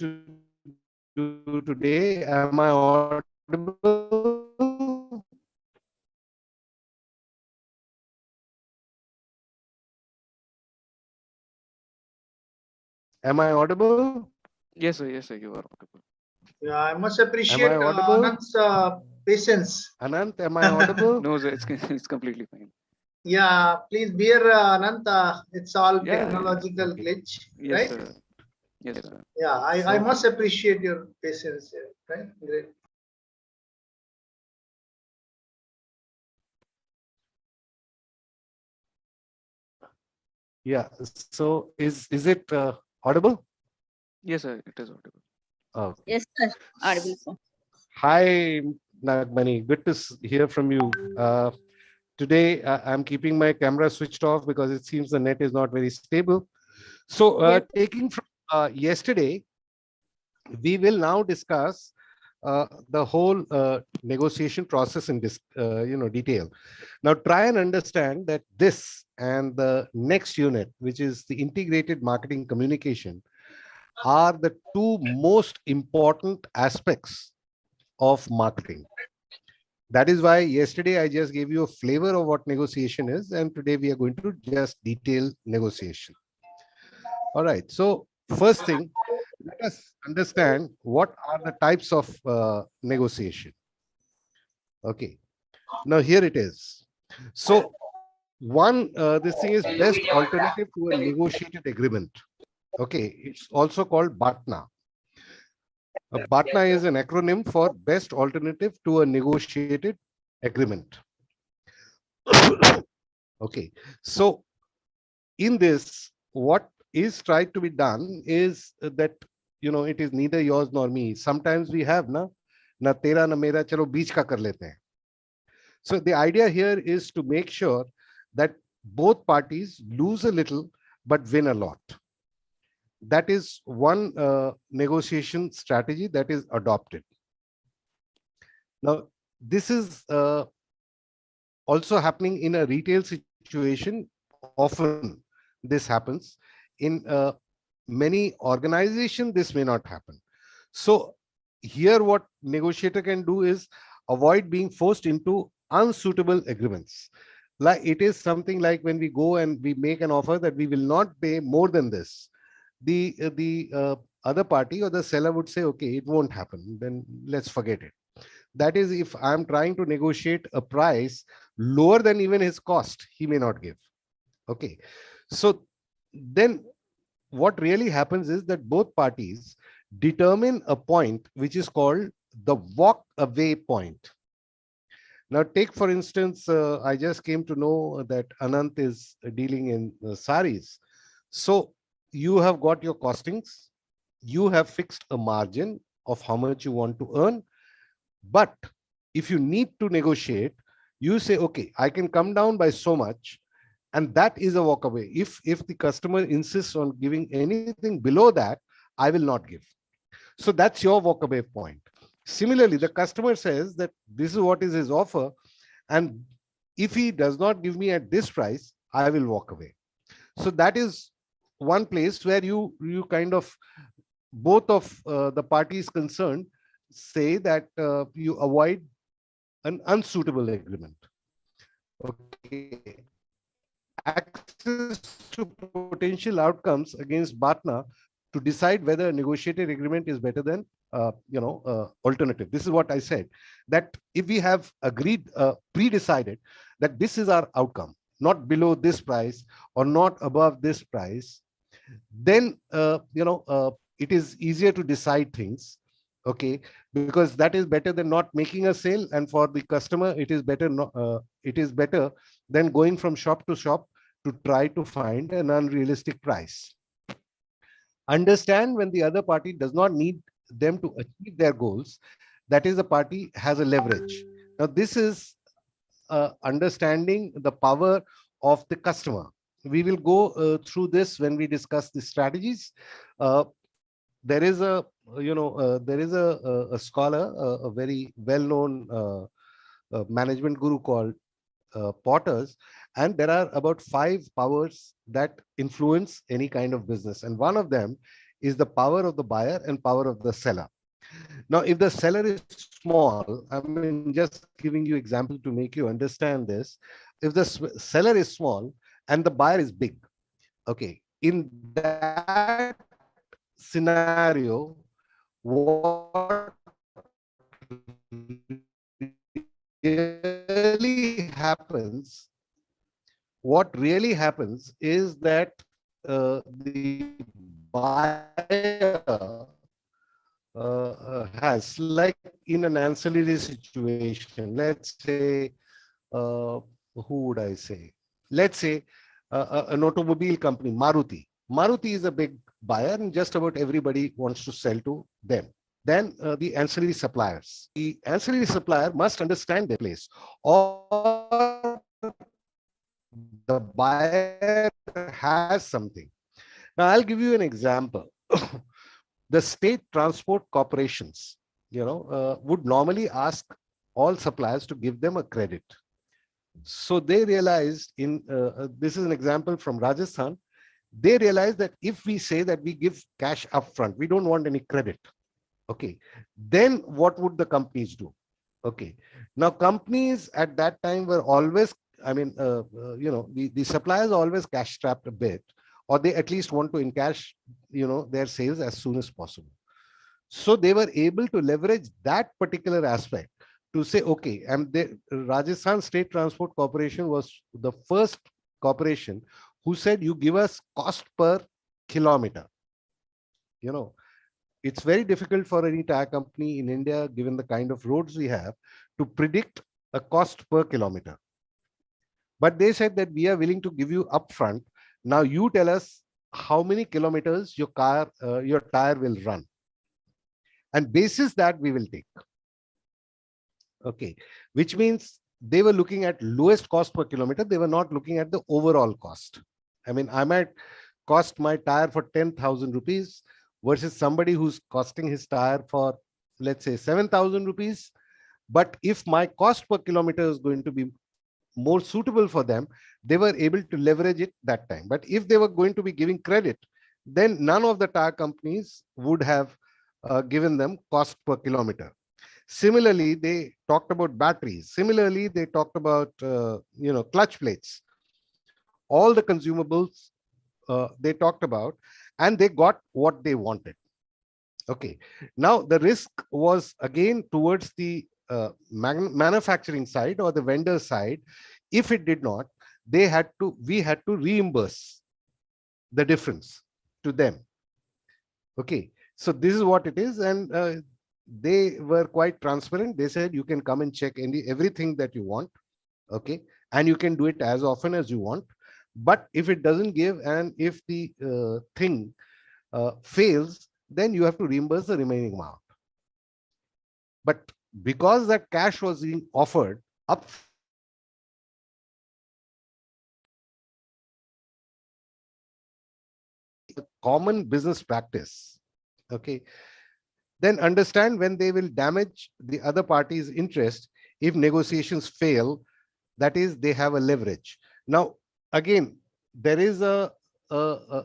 to do today. Am I audible? Am I audible? Yes, sir, you are audible. Yeah, I must Am I appreciate audible? Anand's patience. Anant, am I audible? No, sir, it's completely fine. Yeah, please bear Anant. It's all Yeah, technological Okay. glitch, yes, right? sir. Yes, sir. Yeah, I So, must appreciate your patience here, right? Great. yeah. So is it audible? Yes, sir, it is audible. Okay. Yes, sir. Audible, sir. Hi, Nagmani. Good to hear from you. Today, I'm keeping my camera switched off because it seems the net is not very stable. So, Yes. taking from yesterday, we will now discuss the whole negotiation process in this, detail. Now, try and understand that this and the next unit, which is the integrated marketing communication, are the two most important aspects of marketing. That is why yesterday I just gave you a flavor of what negotiation is, and today we are going to just detail negotiation. All right. So first thing, let us understand what are the types of negotiation. Okay. Now here it is. So one, this thing is best alternative to a negotiated agreement. Okay. It's also called BATNA. BATNA is an acronym for best alternative to a negotiated agreement. Okay. So in this, what is tried to be done is that, it is neither yours nor me. Sometimes we have na tera na mera, chalo beech ka kar lete hain. So the idea here is to make sure that both parties lose a little but win a lot. That is one negotiation strategy that is adopted. Now, this is also happening in a retail situation. Often this happens in many organizations. This may not happen. So here what negotiator can do is avoid being forced into unsuitable agreements. Like it is something like when we go and we make an offer that we will not pay more than this, the other party or the seller would say, okay, it won't happen, then let's forget it. That is, if I'm trying to negotiate a price lower than even his cost, he may not give. Okay. So then what really happens is that both parties determine a point which is called the walk away point. Now, take for instance, I just came to know that Anant is dealing in saris. So you have got your costings, you have fixed a margin of how much you want to earn. But if you need to negotiate, you say, okay, I can come down by so much, and that is a walk away. If the customer insists on giving anything below that, I will not give. So that's your walk away point. Similarly, the customer says that this is what is his offer, and if he does not give me at this price, I will walk away. So that is one place where you kind of, both of the parties concerned say that you avoid an unsuitable agreement. Okay. Access to potential outcomes against BATNA to decide whether a negotiated agreement is better than alternative. This is what I said, that if we have agreed, pre-decided that this is our outcome, not below this price or not above this price, then it is easier to decide things. Okay, because that is better than not making a sale, and for the customer it is better it is better than going from shop to shop to try to find an unrealistic price. Understand when the other party does not need them to achieve their goals, that is, the party has a leverage. Now this is understanding the power of the customer. We will go through this when we discuss the strategies. There is a a scholar, a very well-known management guru called Potters, and there are about 5 powers that influence any kind of business, and one of them is the power of the buyer and power of the seller. Now, if the seller is small, I mean, just giving you example to make you understand this. If the seller is small and the buyer is big, okay, in that scenario, what really happens, is that the buyer has, like in an ancillary situation, let's say, who would I say? Let's say an automobile company, Maruti. Maruti is a big buyer and just about everybody wants to sell to them. Then the ancillary suppliers. The ancillary supplier must understand their place, or the buyer has something. Now, I'll give you an example. The state transport corporations, would normally ask all suppliers to give them a credit. So they realized this is an example from Rajasthan. They realized that if we say that we give cash upfront, we don't want any credit. Okay. Then what would the companies do? Okay. Now, companies at that time were always, the suppliers always cash strapped a bit, or they at least want to encash, their sales as soon as possible. So they were able to leverage that particular aspect to say, okay, and Rajasthan State Transport Corporation was the first corporation who said, you give us cost per kilometer. It's very difficult for any tire company in India, given the kind of roads we have, to predict a cost per kilometer. But they said that we are willing to give you upfront. Now you tell us how many kilometers your tire will run. And basis that we will take. Okay, which means they were looking at lowest cost per kilometer. They were not looking at the overall cost. I mean, I might cost my tire for 10,000 rupees versus somebody who's costing his tire for, let's say, 7,000 rupees. But if my cost per kilometer is going to be more suitable for them, they were able to leverage it that time. But if they were going to be giving credit, then none of the tire companies would have given them cost per kilometer. Similarly, they talked about batteries. Similarly, they talked about clutch plates. All the consumables they talked about, and they got what they wanted. Okay. Now the risk was again towards the manufacturing side or the vendor side. If it did not, we had to reimburse the difference to them. Okay. So this is what it is, and they were quite transparent. They said you can come and check everything that you want, okay, and you can do it as often as you want. But if it doesn't give, and if the thing fails, then you have to reimburse the remaining amount. But because that cash was being offered up, a common business practice, okay, then understand when they will damage the other party's interest if negotiations fail, that is, they have a leverage. Now, again, there is a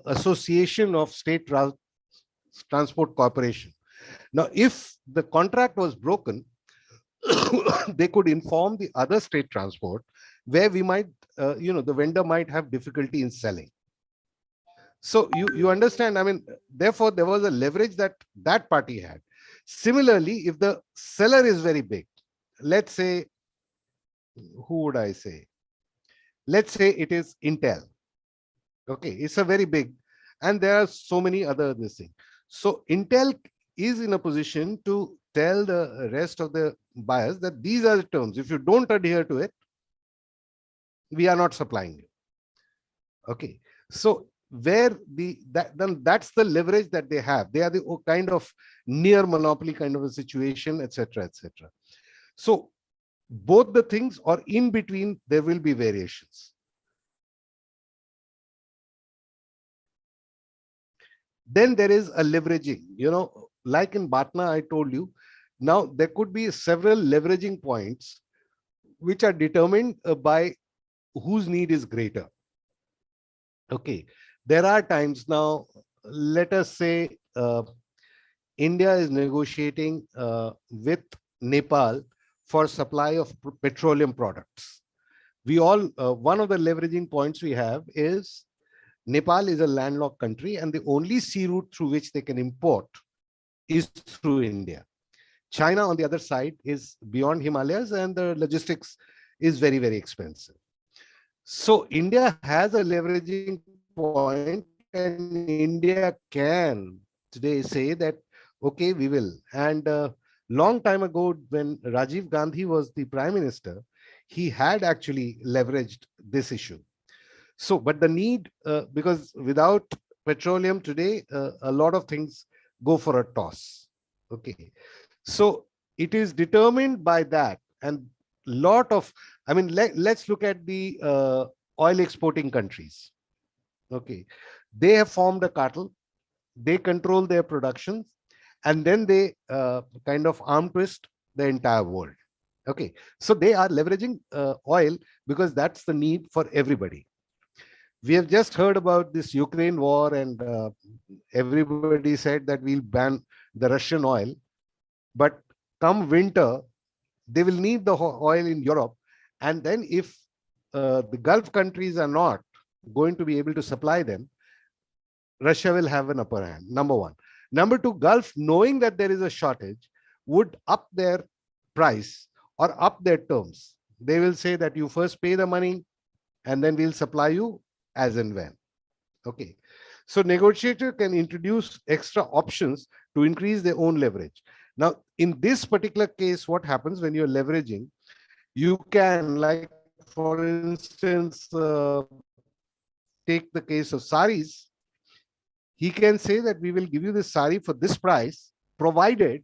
association of state transport corporation. Now, if the contract was broken, they could inform the other state transport where we might, the vendor might have difficulty in selling. So you understand, I mean, therefore, there was a leverage that party had. Similarly, if the seller is very big, let's say, who would I say? Let's say it is Intel. Okay, it's a very big, and there are so many other this thing. So Intel is in a position to tell the rest of the buyers that these are the terms. If you don't adhere to it, we are not supplying you. Okay, so where then that's the leverage that they have. They are the kind of near monopoly kind of a situation, etc., etc. So both the things, or in between, there will be variations. Then there is a leveraging, like in BATNA, I told you. Now there could be several leveraging points which are determined by whose need is greater. Okay, there are times now, let us say India is negotiating with Nepal for supply of petroleum products. We all, one of the leveraging points we have is Nepal is a landlocked country, and the only sea route through which they can import is through India. China, on the other side, is beyond Himalayas, and the logistics is very, very expensive. So India has a leveraging point, and India can today say that, okay, we will. And long time ago, when Rajiv Gandhi was the prime minister, he had actually leveraged this issue. So, but the need, because without petroleum today, a lot of things go for a toss. Okay. So it is determined by that. And lot of, I mean, let's look at the oil exporting countries. Okay. They have formed a cartel. They control their productions, and then they kind of arm twist the entire world. Okay. So they are leveraging oil because that's the need for everybody. We have just heard about this Ukraine war, and everybody said that we'll ban the Russian oil. But come winter, they will need the oil in Europe. And then if the Gulf countries are not going to be able to supply them, Russia will have an upper hand, number one. Number two, Gulf, knowing that there is a shortage, would up their price or up their terms. They will say that you first pay the money and then we'll supply you as and when. Okay. So negotiator can introduce extra options to increase their own leverage. Now, in this particular case, what happens when you're leveraging, you can, like, for instance, take the case of saris. He can say that we will give you this sari for this price, provided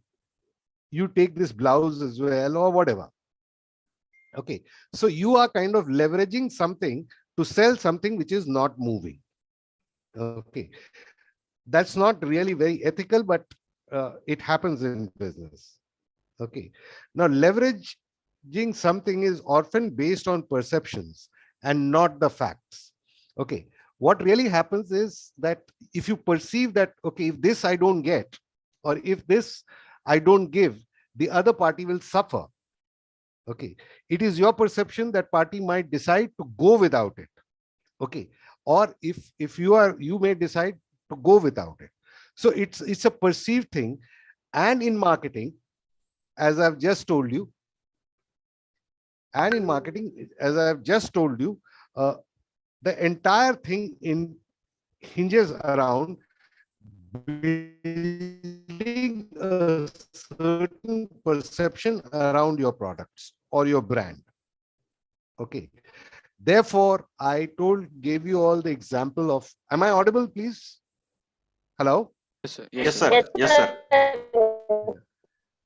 you take this blouse as well or whatever. Okay. So you are kind of leveraging something to sell something which is not moving. Okay. That's not really very ethical, but it happens in business. Okay. Now, leveraging something is often based on perceptions and not the facts. Okay. What really happens is that if you perceive that, okay, if this I don't get, or if this I don't give, the other party will suffer. Okay. It is your perception that party might decide to go without it. Okay. Or if you may decide to go without it. So it's a perceived thing. And in marketing, as I've just told you, the entire thing hinges around building a certain perception around your products or your brand. Okay. Therefore, I gave you all the example of, am I audible, please? Hello? Yes, sir. Yes, sir. Yes, sir.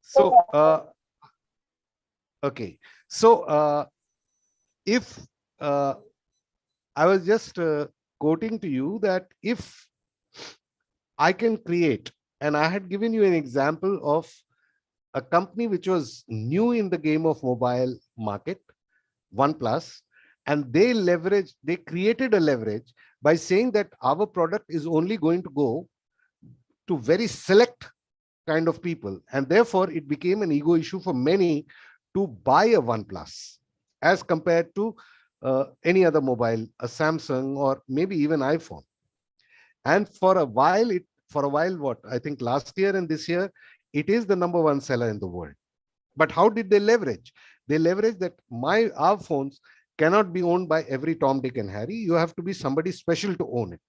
So, okay. So, if I was just quoting to you that if I can create, and I had given you an example of a company which was new in the game of mobile market, OnePlus, and they created a leverage by saying that our product is only going to go to very select kind of people. And therefore, it became an ego issue for many to buy a OnePlus as compared to any other mobile, a Samsung, or maybe even iPhone. And for a while, what I think last year and this year, it is the number one seller in the world. But how did they leverage? They leverage that our phones cannot be owned by every Tom, Dick, and Harry. You have to be somebody special to own it.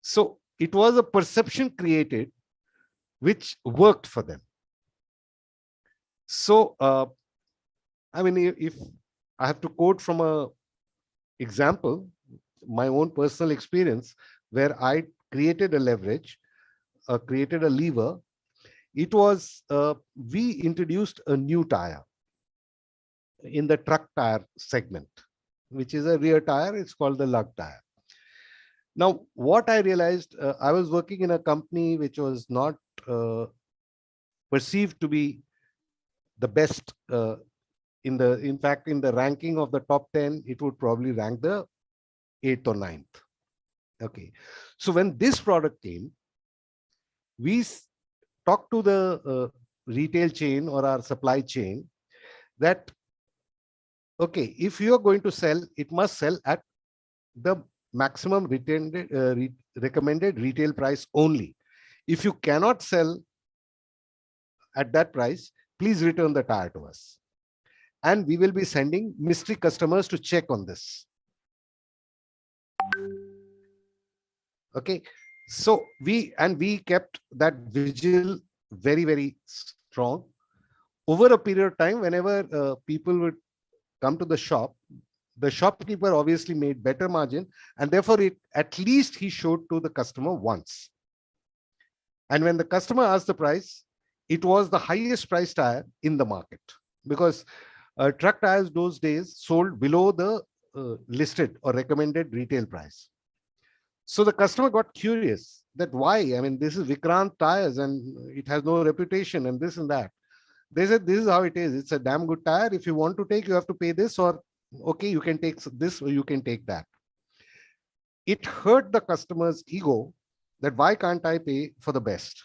So it was a perception created which worked for them. So, I mean, if I have to quote from a example, my own personal experience, where I created a leverage, created a lever, it was, we introduced a new tire in the truck tire segment, which is a rear tire. It's called the lug tire. Now, what I realized, I was working in a company which was not perceived to be the best in fact, in the ranking of the top 10, it would probably rank the 8th or 9th. Okay. So when this product came, we talk to the retail chain or our supply chain that, okay, if you are going to sell, it must sell at the maximum recommended retail price only. If you cannot sell at that price, please return the tire to us. And we will be sending mystery customers to check on this. Okay, so we kept that vigil very, very strong. Over a period of time, whenever people would come to the shop, the shopkeeper obviously made better margin, and therefore at least he showed to the customer once. And when the customer asked the price, it was the highest price tire in the market, because truck tires those days sold below the listed or recommended retail price. So the customer got curious that why? I mean, this is Vikrant tires and it has no reputation and this and that. They said, this is how it is. It's a damn good tire. If you want to take, you have to pay this, or okay, you can take this or you can take that. It hurt the customer's ego that why can't I pay for the best?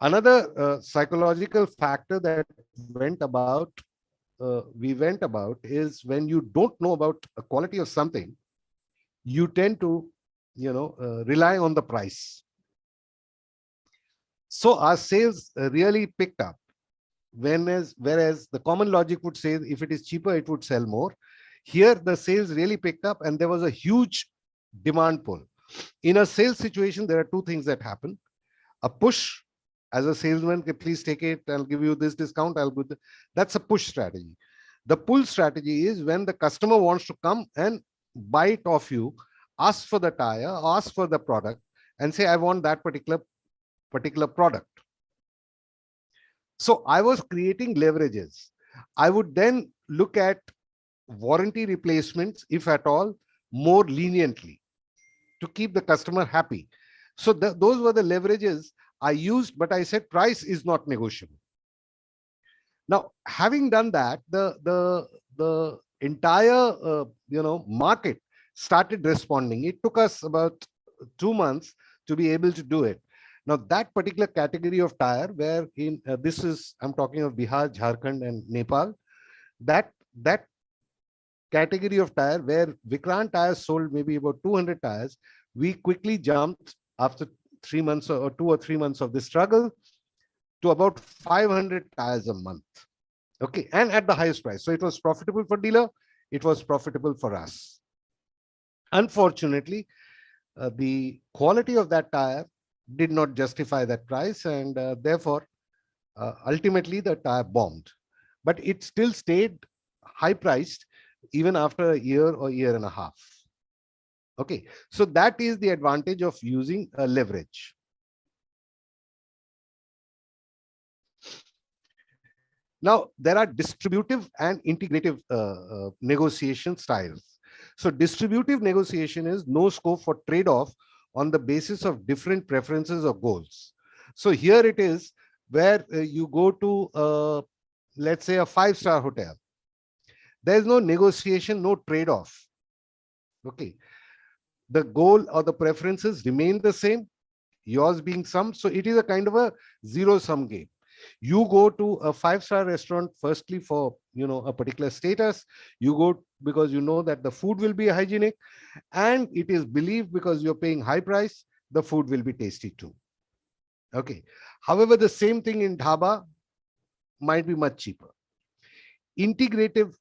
Another psychological factor that we went about is when you don't know about the quality of something, you tend to, rely on the price. So our sales really picked up. Whereas the common logic would say if it is cheaper, it would sell more. Here, the sales really picked up and there was a huge demand pull. In a sales situation, there are two things that happen. A push, as a salesman, please take it, I'll give you this discount, that's a push strategy. The pull strategy is when the customer wants to come and buy it off you, ask for the tire, ask for the product, and say, I want that particular product. So I was creating leverages. I would then look at warranty replacements, if at all, more leniently to keep the customer happy. So those were the leverages I used, but I said price is not negotiable. Now, having done that, the entire market started responding. It took us about 2 months to be able to do it. Now, that particular category of tire, where I'm talking of Bihar, Jharkhand, and Nepal, that category of tire where Vikrant tires sold maybe about 200 tires, we quickly jumped after 3 months or 2 or 3 months of the struggle to about 500 tires a month. Okay, and at the highest price. So it was profitable for dealer, it was profitable for us. Unfortunately, the quality of that tire did not justify that price, and therefore, ultimately the tire bombed. But it still stayed high priced even after a year or year and a half. Okay, so that is the advantage of using a leverage. Now, there are distributive and integrative negotiation styles. So distributive negotiation is no scope for trade-off on the basis of different preferences or goals. So here it is where you go to, let's say, a 5-star hotel. There is no negotiation, no trade-off. Okay. The goal or the preferences remain the same, yours being some. So it is a kind of a zero-sum game. You go to a 5-star restaurant, firstly for, a particular status. You go because you know that the food will be hygienic, and it is believed because you're paying high price, the food will be tasty too. Okay. However, the same thing in dhaba might be much cheaper. Integrative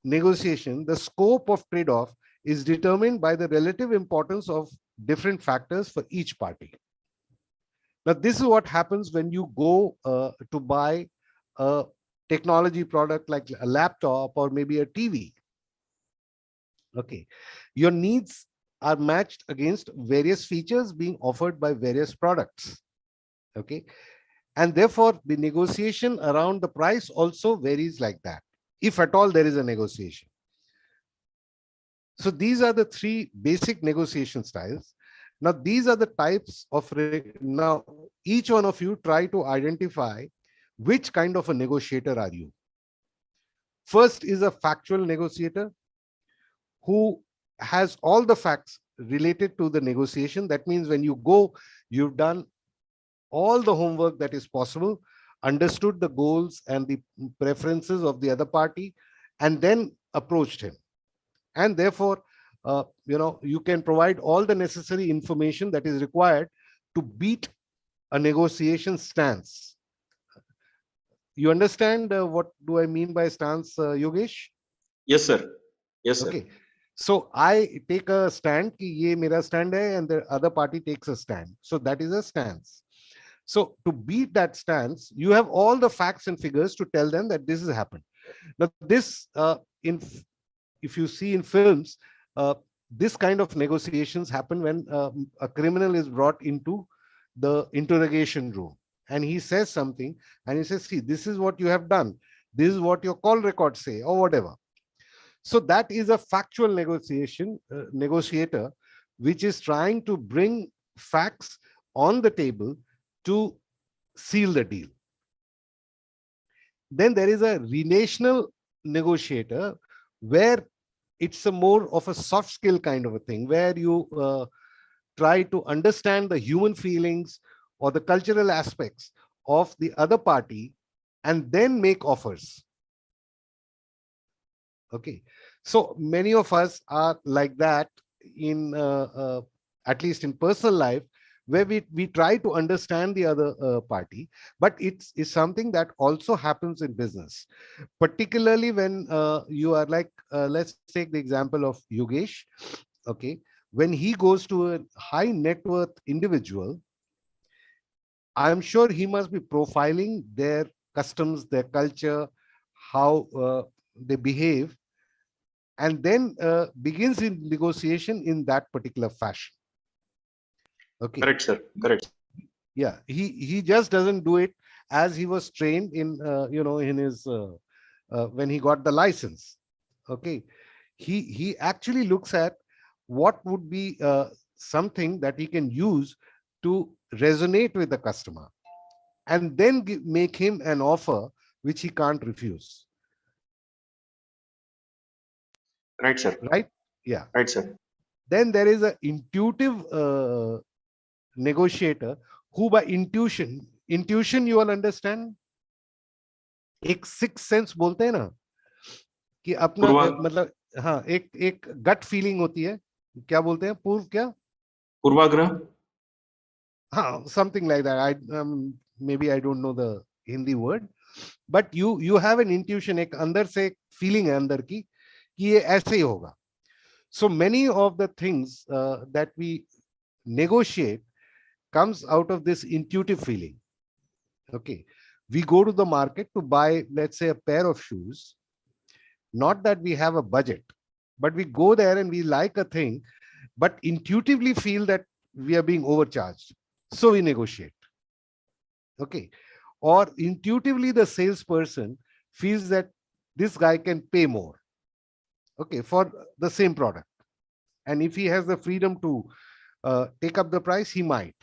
negotiation, the scope of trade-off is determined by the relative importance of different factors for each party. Now, this is what happens when you go to buy a technology product like a laptop or maybe a TV. Okay, your needs are matched against various features being offered by various products. Okay, and therefore the negotiation around the price also varies like that, if at all there is a negotiation. So these are the 3 basic negotiation styles. Now, these are the types of, now each one of you try to identify which kind of a negotiator are you. First is a factual negotiator who has all the facts related to the negotiation. That means when you go, you've done all the homework that is possible, understood the goals and the preferences of the other party, and then approached him. And therefore, you can provide all the necessary information that is required to beat a negotiation stance. You understand what do I mean by stance, Yogesh? Yes, sir. Yes, sir. Okay. So I take a stand ki ye mera stand hai, and the other party takes a stand. So that is a stance. So to beat that stance, you have all the facts and figures to tell them that this has happened. Now this, if you see in films, this kind of negotiations happen when a criminal is brought into the interrogation room and he says something and he says, see, this is what you have done. This is what your call records say or whatever. So that is a factual negotiator, which is trying to bring facts on the table to seal the deal. Then there is a relational negotiator where it's a more of a soft skill kind of a thing, where you try to understand the human feelings or the cultural aspects of the other party and then make offers. Okay, so many of us are like that in at least in personal life, where we try to understand the other party, but it's something that also happens in business, particularly when you are like, let's take the example of Yogesh. Okay, when he goes to a high net worth individual, I'm sure he must be profiling their customs, their culture, how they behave, and then begins in negotiation in that particular fashion. Okay. Correct, sir. Correct. Yeah, he just doesn't do it as he was trained in in his when he got the license. Okay, he actually looks at what would be something that he can use to resonate with the customer, and then make him an offer which he can't refuse. Right, sir. Right? Yeah. Right, sir. Then there is an intuitive negotiator who by intuition you all understand, एक six sense बोलते हैं ना कि अपना मतलब हाँ एक gut feeling होती है, क्या बोलते हैं, पूर्वाग्रह, हाँ, something like that. I maybe I don't know the Hindi word, but you have an intuition, एक अंदर से एक फीलिंग है अंदर की कि ये ऐसे ही होगा. So many of the things that we negotiate comes out of this intuitive feeling. Okay, we go to the market to buy, let's say, a pair of shoes. Not that we have a budget, but we go there and we like a thing, but intuitively feel that we are being overcharged. So we negotiate. Okay, or intuitively the salesperson feels that this guy can pay more, okay, for the same product. And if he has the freedom to take up the price, he might.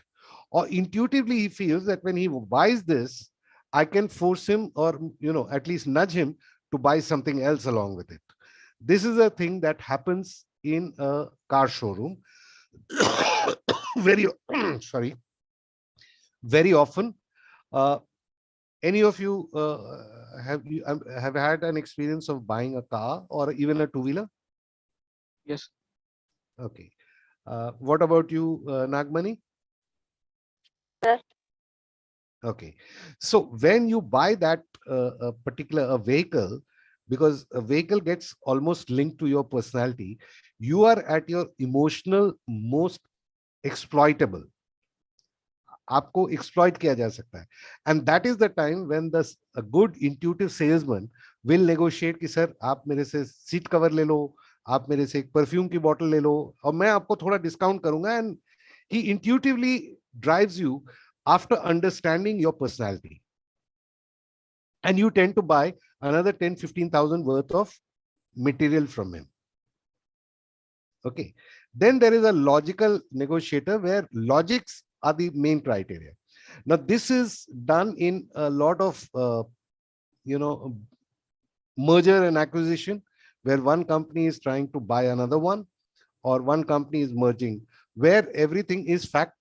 Or intuitively he feels that when he buys this, I can force him, or at least nudge him to buy something else along with it. This is a thing that happens in a car showroom very sorry, very often. Any of you have had an experience of buying a car or even a two-wheeler? Yes. Okay. What about you, Nagmani? Yes. Okay. So when you buy that particular vehicle, because a vehicle gets almost linked to your personality, you are at your emotional most exploitable. आपको exploit किया जा सकता है, and that is the time when a good intuitive salesman will negotiate कि sir आप मेरे से seat cover ले लो, आप मेरे से एक परफ्यूम की बोतल ले लो और मैं आपको थोड़ा डिस्काउंट करूंगा, and he intuitively drives you after understanding your personality, and you tend to buy another 10,000-15,000 worth of material from him. Okay, then there is a logical negotiator where logics are the main criteria. Now this is done in a lot of merger and acquisition, where one company is trying to buy another one, or one company is merging, where everything is fact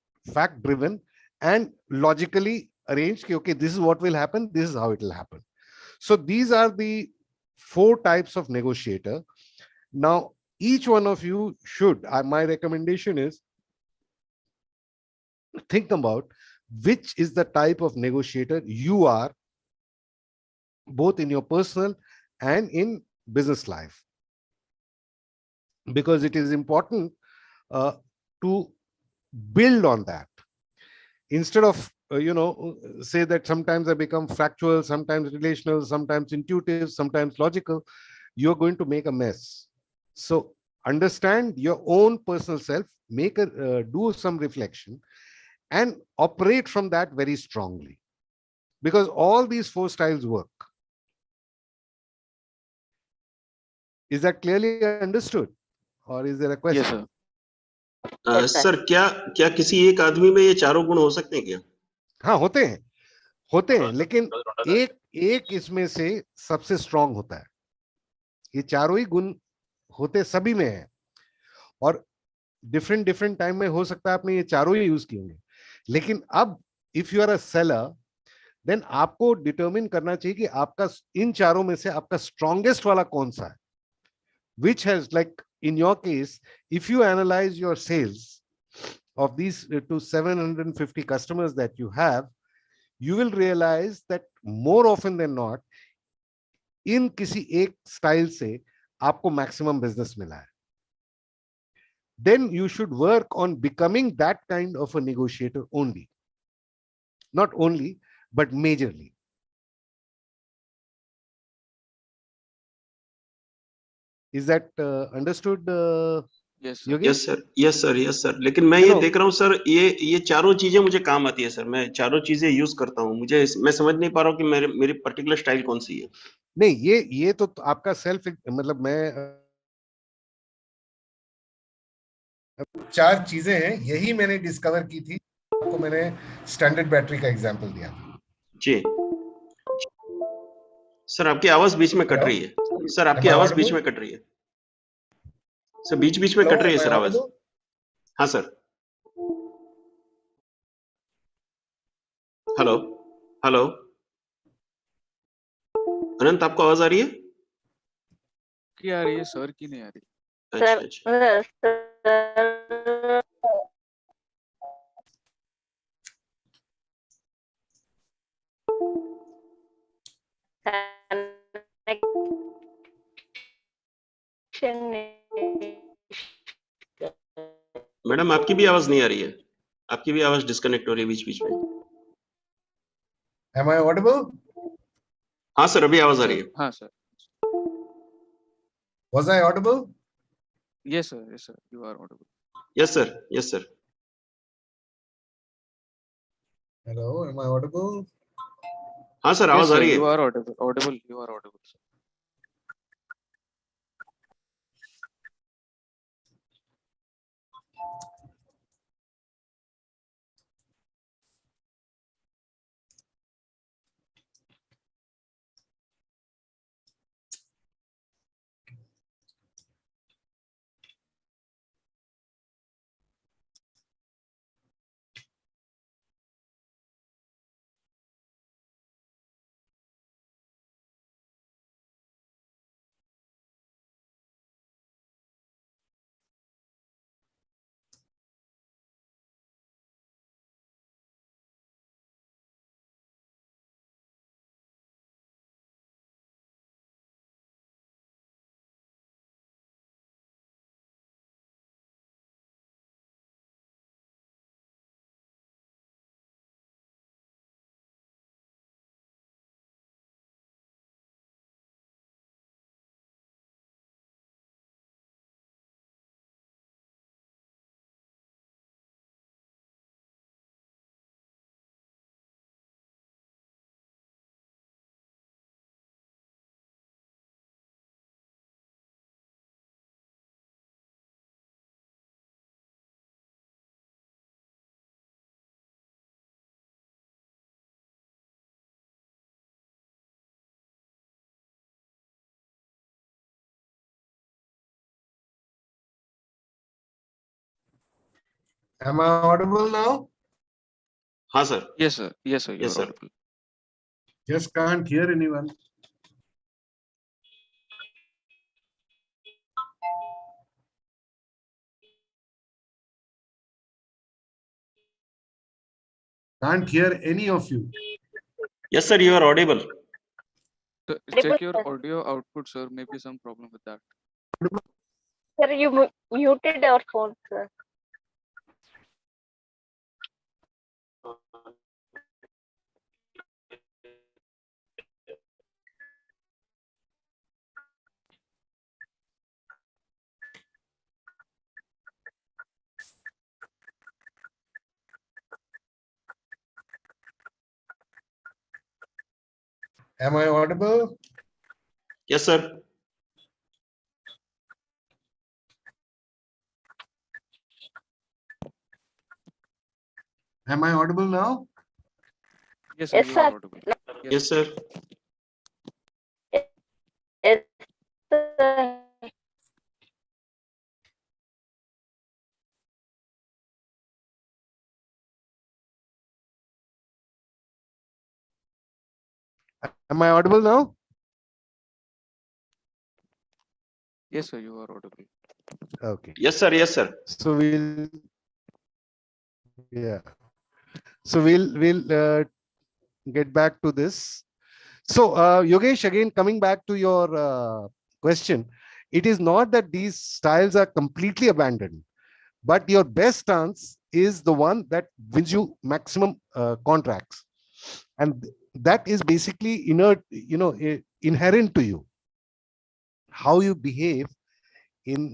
driven, and logically arrange, okay, this is what will happen, this is how it will happen. So these are the 4 types of negotiator. Now, each one of you should, my recommendation is, think about which is the type of negotiator you are, both in your personal and in business life, because it is important to build on that. Instead of say that sometimes I become factual, sometimes relational, sometimes intuitive, sometimes logical, you're going to make a mess. So understand your own personal self, do some reflection and operate from that very strongly, because all these 4 styles work. Is that clearly understood, or is there a question? Yes, sir. Yes, sir. Sir क्या क्या किसी एक आदमी में ये चारों गुण हो सकते हैं क्या? हाँ, होते हैं, लेकिन एक इसमें से सबसे स्ट्रांग होता है। ये चारों ही गुण होते सभी में है, और डिफरेंट टाइम में हो सकता है आपने ये चारों ही यूज किए होंगे, लेकिन अब if you are a seller, then आपको डिटरमिन करना चाहिए कि आपका इन चारों में से आपका स्ट्रॉन्गेस्ट वाला कौन सा है, which has, like in your case, if you analyze your sales of these to 750 customers that you have, you will realize that more often than not, इन किसी एक स्टाइल से आपको मैक्सिमम बिजनेस मिला है. Then you should work on becoming that kind of a negotiator only. Not only, but majorly. Is that understood, Yes, sir. Yogesh? Yes sir, लेकिन मैं ये देख रहा हूँ सर, ये चारों चीजें मुझे काम आती है सर, मैं चारों चीजें यूज करता हूँ, मैं समझ नहीं पा रहा हूँ कि मेरी पर्टिकुलर स्टाइल कौन सी है. नहीं, ये तो आपका सेल्फ, मतलब मैं 4 चीजें हैं, यही मैंने डिस्कवर की थी, आपको मैंने स्टैंडर्ड बैटरी का एग्जांपल दिया था. जी सर, आपकी आवाज बीच में कट रही है. सर, आपकी आवाज बीच में कट रही है. सर, बीच में कट रही है सर आवाज. हाँ सर. हेलो हेलो, अनंत, आपको आवाज आ रही है? की आ रही है सर की नहीं आ रही. अच्छा अच्छा. Sir, मैडम, आपकी भी आवाज नहीं आ रही है, आपकी भी आवाज डिस्कनेक्ट हो रही है बीच में. Am I audible? हाँ सर, अभी आवाज आ रही है. हाँ sir. Was I audible? Yes, sir. Yes, sir. You are audible. Yes sir. Hello, am I audible? हाँ सर, Yes, आवाज आ sir. रही You है. are audible. Audible. You are audible, sir. Am I audible now? हाँ sir, Yes, sir. Yes, sir. You Yes, are sir. audible. Just can't hear anyone. Can't hear any of you. yes sir, you are audible. So Audible, check your sir. audio output, sir. Maybe some problem with that. Sir, you muted your phone, sir. Am I audible? Yes sir, Am I audible now? Yes, sir. Yes, You sir. are audible. yes sir. Yes, sir. Am I audible now? Yes, sir. You are audible. Okay. Yes sir, yes sir. So we'll get back to this. So Yogesh, again coming back to your question, it is not that these styles are completely abandoned, but your best stance is the one that wins you maximum contracts, and that is basically inert, inherent to you, how you behave in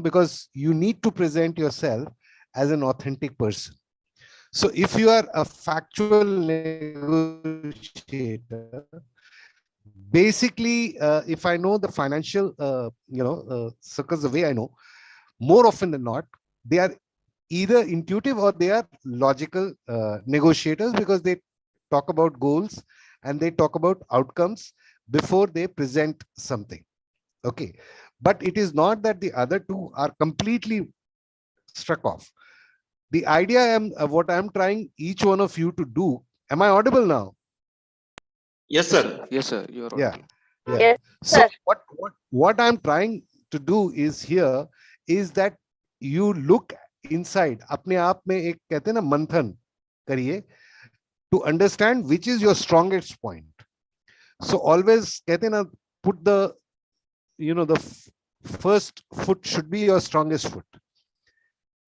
because you need to present yourself as an authentic person. So if you are a factual negotiator, basically if I know the financial circles the way I know, more often than not they are either intuitive or they are logical negotiators, because they talk about goals and they talk about outcomes before they present something. Okay, but it is not that the other two are completely struck off. The idea what I'm trying each one of you to do. Am I audible now? Yes sir. Yes, sir. You are Yeah. audible. Yeah. Yes, So sir. what I'm trying to do is here is that you look inside, अपने आप में एक कहते हैं ना मंथन करिए, to understand which is your strongest point. So always कहते हैं ना, put the the first foot should be your strongest foot.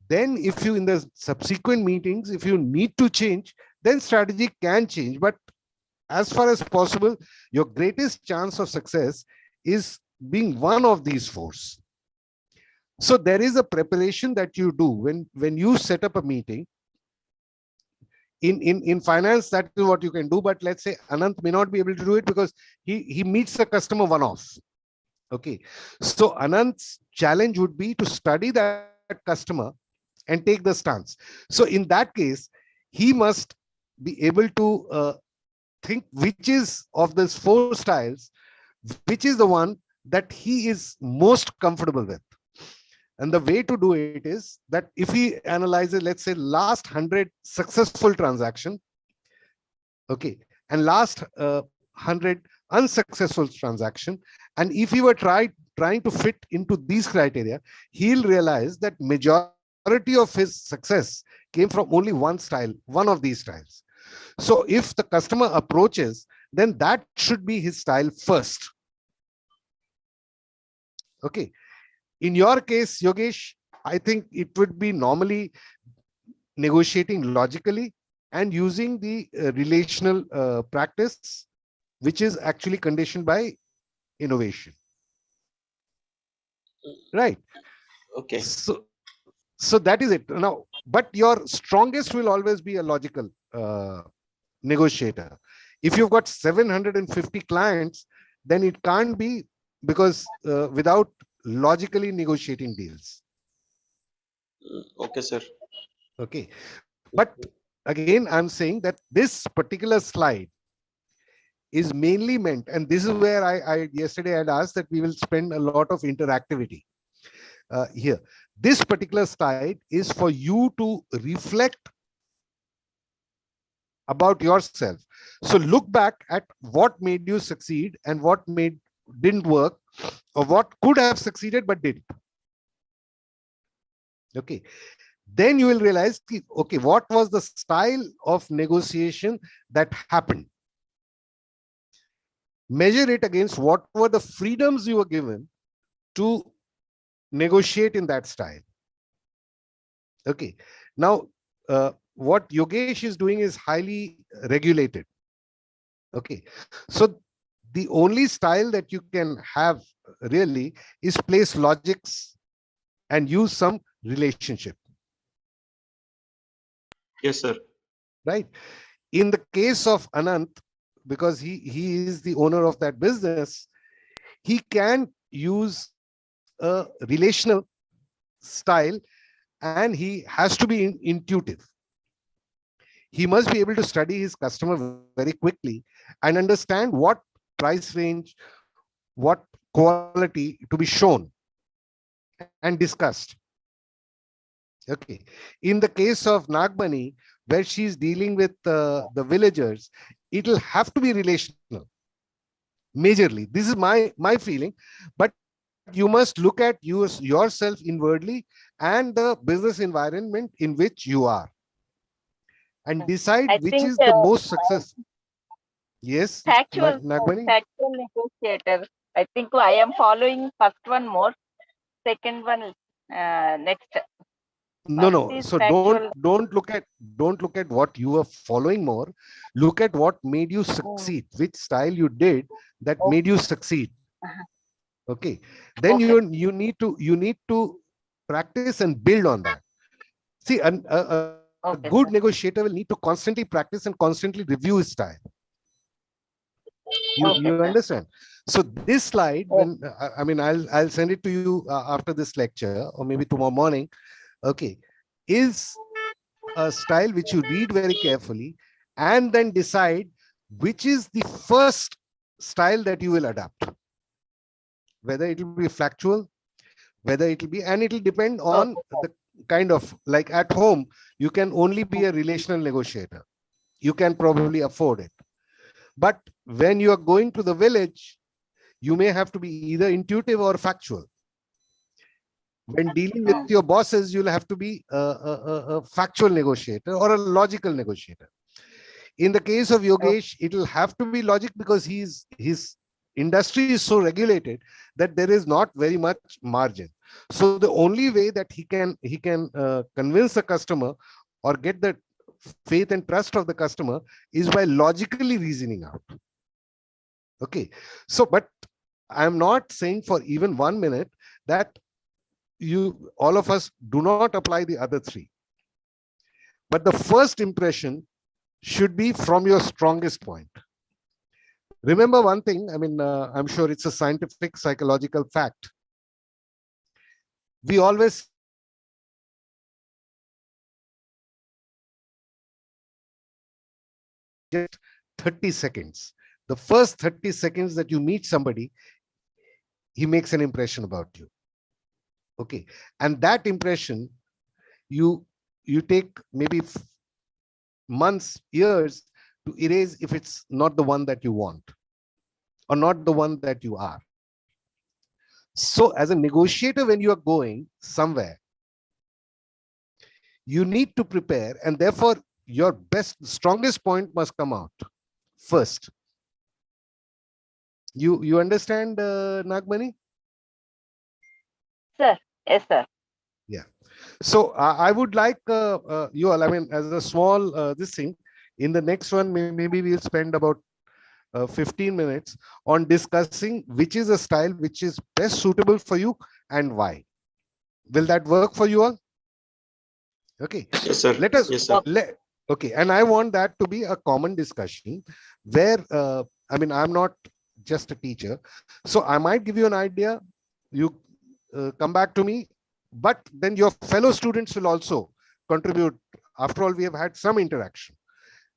Then if you in the subsequent meetings, if you need to change, then strategy can change. But as far as possible, your greatest chance of success is being one of these fours. So there is a preparation that you do when you set up a meeting. In finance, that is what you can do. But let's say Anant may not be able to do it because he meets the customer one-off. Okay, so Anant's challenge would be to study that customer and take the stance. So in that case, he must be able to think which is of these four styles, which is the one that he is most comfortable with. And the way to do it is that if he analyzes, let's say, last 100 successful transaction, okay, and last 100 unsuccessful transaction, and if he were trying to fit into these criteria, he'll realize that majority of his success came from only one style, one of these styles. So if the customer approaches, then that should be his style first. Okay. In your case, Yogesh, I think it would be normally negotiating logically and using the relational practice, which is actually conditioned by innovation. Right. Okay. So that is it. Now, but your strongest will always be a logical negotiator. If you've got 750 clients, then it can't be, because without logically negotiating deals. Okay sir. Okay, but again, I'm saying that this particular slide is mainly meant, and this is where I yesterday had asked that we will spend a lot of interactivity here. This particular slide is for you to reflect about yourself. So look back at what made you succeed and what didn't work, or what could have succeeded but didn't. Okay. Then you will realize, okay, what was the style of negotiation that happened? Measure it against what were the freedoms you were given to negotiate in that style. Okay. Now, what Yogesh is doing is highly regulated. Okay. So the only style that you can have really is place logics and use some relationship. Yes, sir. Right. In the case of Anant, because he is the owner of that business, he can use a relational style, and he has to be intuitive. He must be able to study his customer very quickly and understand what price range, what quality to be shown and discussed. Okay. In the case of Nagbani, where she's dealing with the villagers, it'll have to be relational. Majorly, this is my feeling, but you must look at yourself inwardly and the business environment in which you are, and decide I which think is the most success. Yes, factual Nagbani? factual negotiator. I think I am following first one more, second one next. No, First no. is So factual. don't look at what you are following more. Look at what made you succeed, which style you did that Okay. made you succeed. Uh-huh. Okay. Then Okay. you need to practice and build on that. See, a Okay, good sir. negotiator will need to constantly practice and constantly review his style. Okay, You sir. understand? So this slide, Oh. when I mean, I'll send it to you after this lecture, or maybe tomorrow morning. Okay, is a style which you read very carefully and then decide which is the first style that you will adapt. Whether it will be factual, whether it will be, and it will depend on the kind of, like at home, you can only be a relational negotiator. You can probably afford it. But when you are going to the village, you may have to be either intuitive or factual. When dealing with your bosses, you'll have to be a factual negotiator or a logical negotiator. In the case of Yogesh, it will have to be logic, because his industry is so regulated that there is not very much margin. So the only way that he can convince a customer or get the faith and trust of the customer is by logically reasoning out. Okay. So, but I'm not saying for even 1 minute that all of us do not apply the other three. But the first impression should be from your strongest point. Remember one thing, I mean, I'm sure it's a scientific, psychological fact. We always just 30 seconds. The first 30 seconds that you meet somebody, he makes an impression about you. Okay. And that impression, you take maybe months, years to erase if it's not the one that you want or not the one that you are. So as a negotiator, when you are going somewhere, you need to prepare, and therefore your strongest point must come out first. You understand, Nagmani? Sir, yes, sir. Yeah. So I would like you all, I mean, as a small this thing, in the next one, maybe we'll spend about 15 minutes on discussing which is a style which is best suitable for you and why. Will that work for you all? Okay. Yes, sir. Let us, Yes, sir. okay. And I want that to be a common discussion where, I mean, I'm not just a teacher. So I might give you an idea. You come back to me, but then your fellow students will also contribute. After all, we have had some interaction.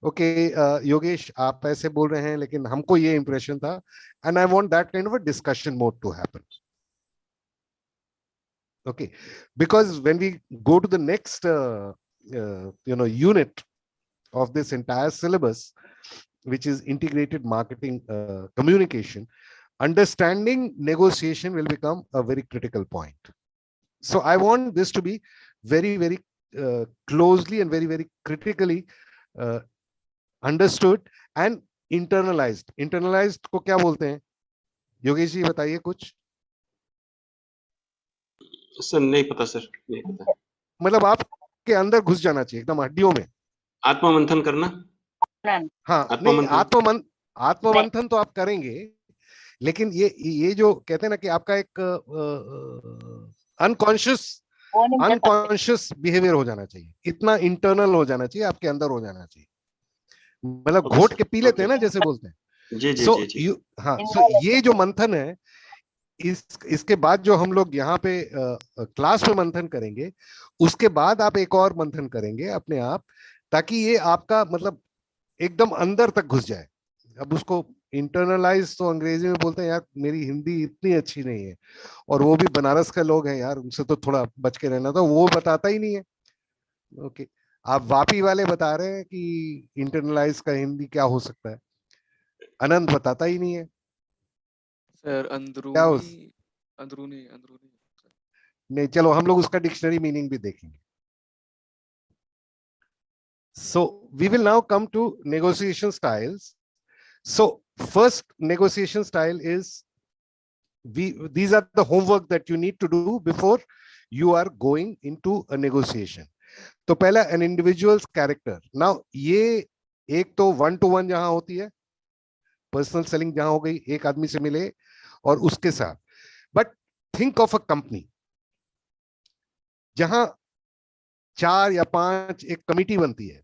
Okay, Yogesh, आप ऐसे बोल रहे हैं, लेकिन हमको ये impression था, and I want that kind of a discussion mode to happen. Okay, because when we go to the next, unit, of this entire syllabus, which is integrated marketing communication, understanding negotiation will become a very critical point. So I want this to be very, very closely and very, very critically understood and internalized. Internalized को क्या बोलते हैं? योगेश जी बताइए कुछ. Sir नहीं पता sir, नहीं पता. मतलब आपके अंदर घुस जाना चाहिए एकदम हड्डियों में. आत्ममंथन करना. हाँ नहीं, आत्ममंथन तो आप करेंगे, लेकिन ये जो कहते हैं ना कि आपका एक अनकॉन्शियस बिहेवियर हो जाना चाहिए, इतना इंटरनल हो जाना चाहिए, आपके अंदर हो जाना चाहिए. मतलब घोट के पी लेते हैं ना, जैसे बोलते हैं. जी जी So, जी जी. हाँ, so ये जो मंथन है, इसके बाद जो हम लोग यहाँ पे क्लास में मंथन करेंगे, उसके बाद आप एक और मंथन करेंगे अपने आप, ताकि ये आपका मतलब एकदम अंदर तक घुस जाए. अब उसको इंटरनलाइज तो अंग्रेजी में बोलते हैं. यार मेरी हिंदी इतनी अच्छी नहीं है, और वो भी बनारस के लोग हैं यार, उनसे तो थोड़ा बच के रहना, तो वो बताता ही नहीं है. ओके, आप वापी वाले बता रहे हैं कि इंटरनलाइज का हिंदी क्या हो सकता है, अनंत बताता ही नहीं है. सर क्या अंदरूनी अंदरूनी अंदरूनी. नहीं, चलो हम लोग उसका डिक्शनरी मीनिंग भी देखेंगे. So we will now come to negotiation styles. So first negotiation style is, these are the homework that you need to do before you are going into a negotiation. तो पहला an individual's character. Now ये एक तो 1-to-1 जहां होती है, personal selling जहां हो गई, एक आदमी से मिले और उसके साथ. But think of a company जहां 4 या 5 एक कमिटी बनती है,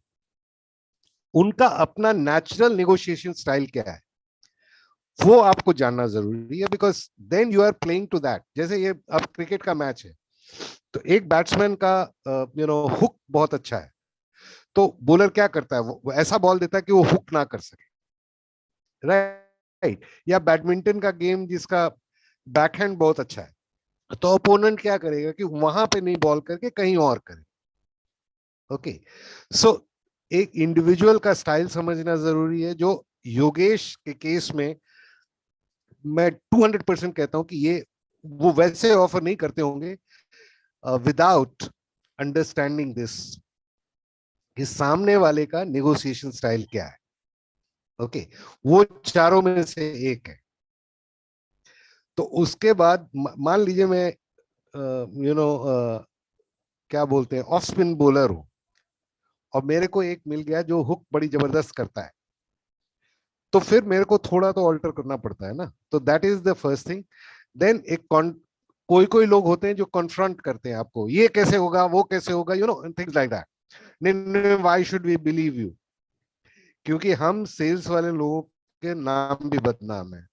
उनका अपना नेचुरल नेगोशिएशन स्टाइल क्या है, वो आपको जानना जरूरी है. Because then you are playing to that. जैसे ये अब क्रिकेट का मैच है, तो एक बैट्समैन का हुक बहुत अच्छा है, तो बॉलर क्या करता है, वो ऐसा बॉल देता है कि वो हुक ना कर सके, राइट. या बैडमिंटन का गेम जिसका बैकहैंड बहुत अच्छा है, तो ओपोनेंट क्या करेगा कि वहां पे नहीं बॉल करके कहीं और करे. ओके, सो एक इंडिविजुअल का स्टाइल समझना जरूरी है. जो योगेश के केस में मैं 200% कहता हूं कि ये वो वैसे ऑफर नहीं करते होंगे विदाउट अंडरस्टैंडिंग दिस, कि सामने वाले का नेगोशिएशन स्टाइल क्या है. ओके, वो चारों में से एक है. तो उसके बाद मान लीजिए मैं क्या बोलते हैं, ऑफ स्पिन बॉलर हूं, और मेरे को एक मिल गया जो हुक बड़ी जबरदस्त करता है, तो फिर मेरे को थोड़ा तो ऑल्टर करना पड़ता है ना. तो that is the first thing. Then एक कोई कोई लोग होते हैं जो कॉन्फ्रंट करते हैं आपको, ये कैसे होगा, वो कैसे होगा, थिंग्स लाइक दैट. नहीं, why should we believe you, क्योंकि हम सेल्स वाले लोगों के नाम भी बदनाम है.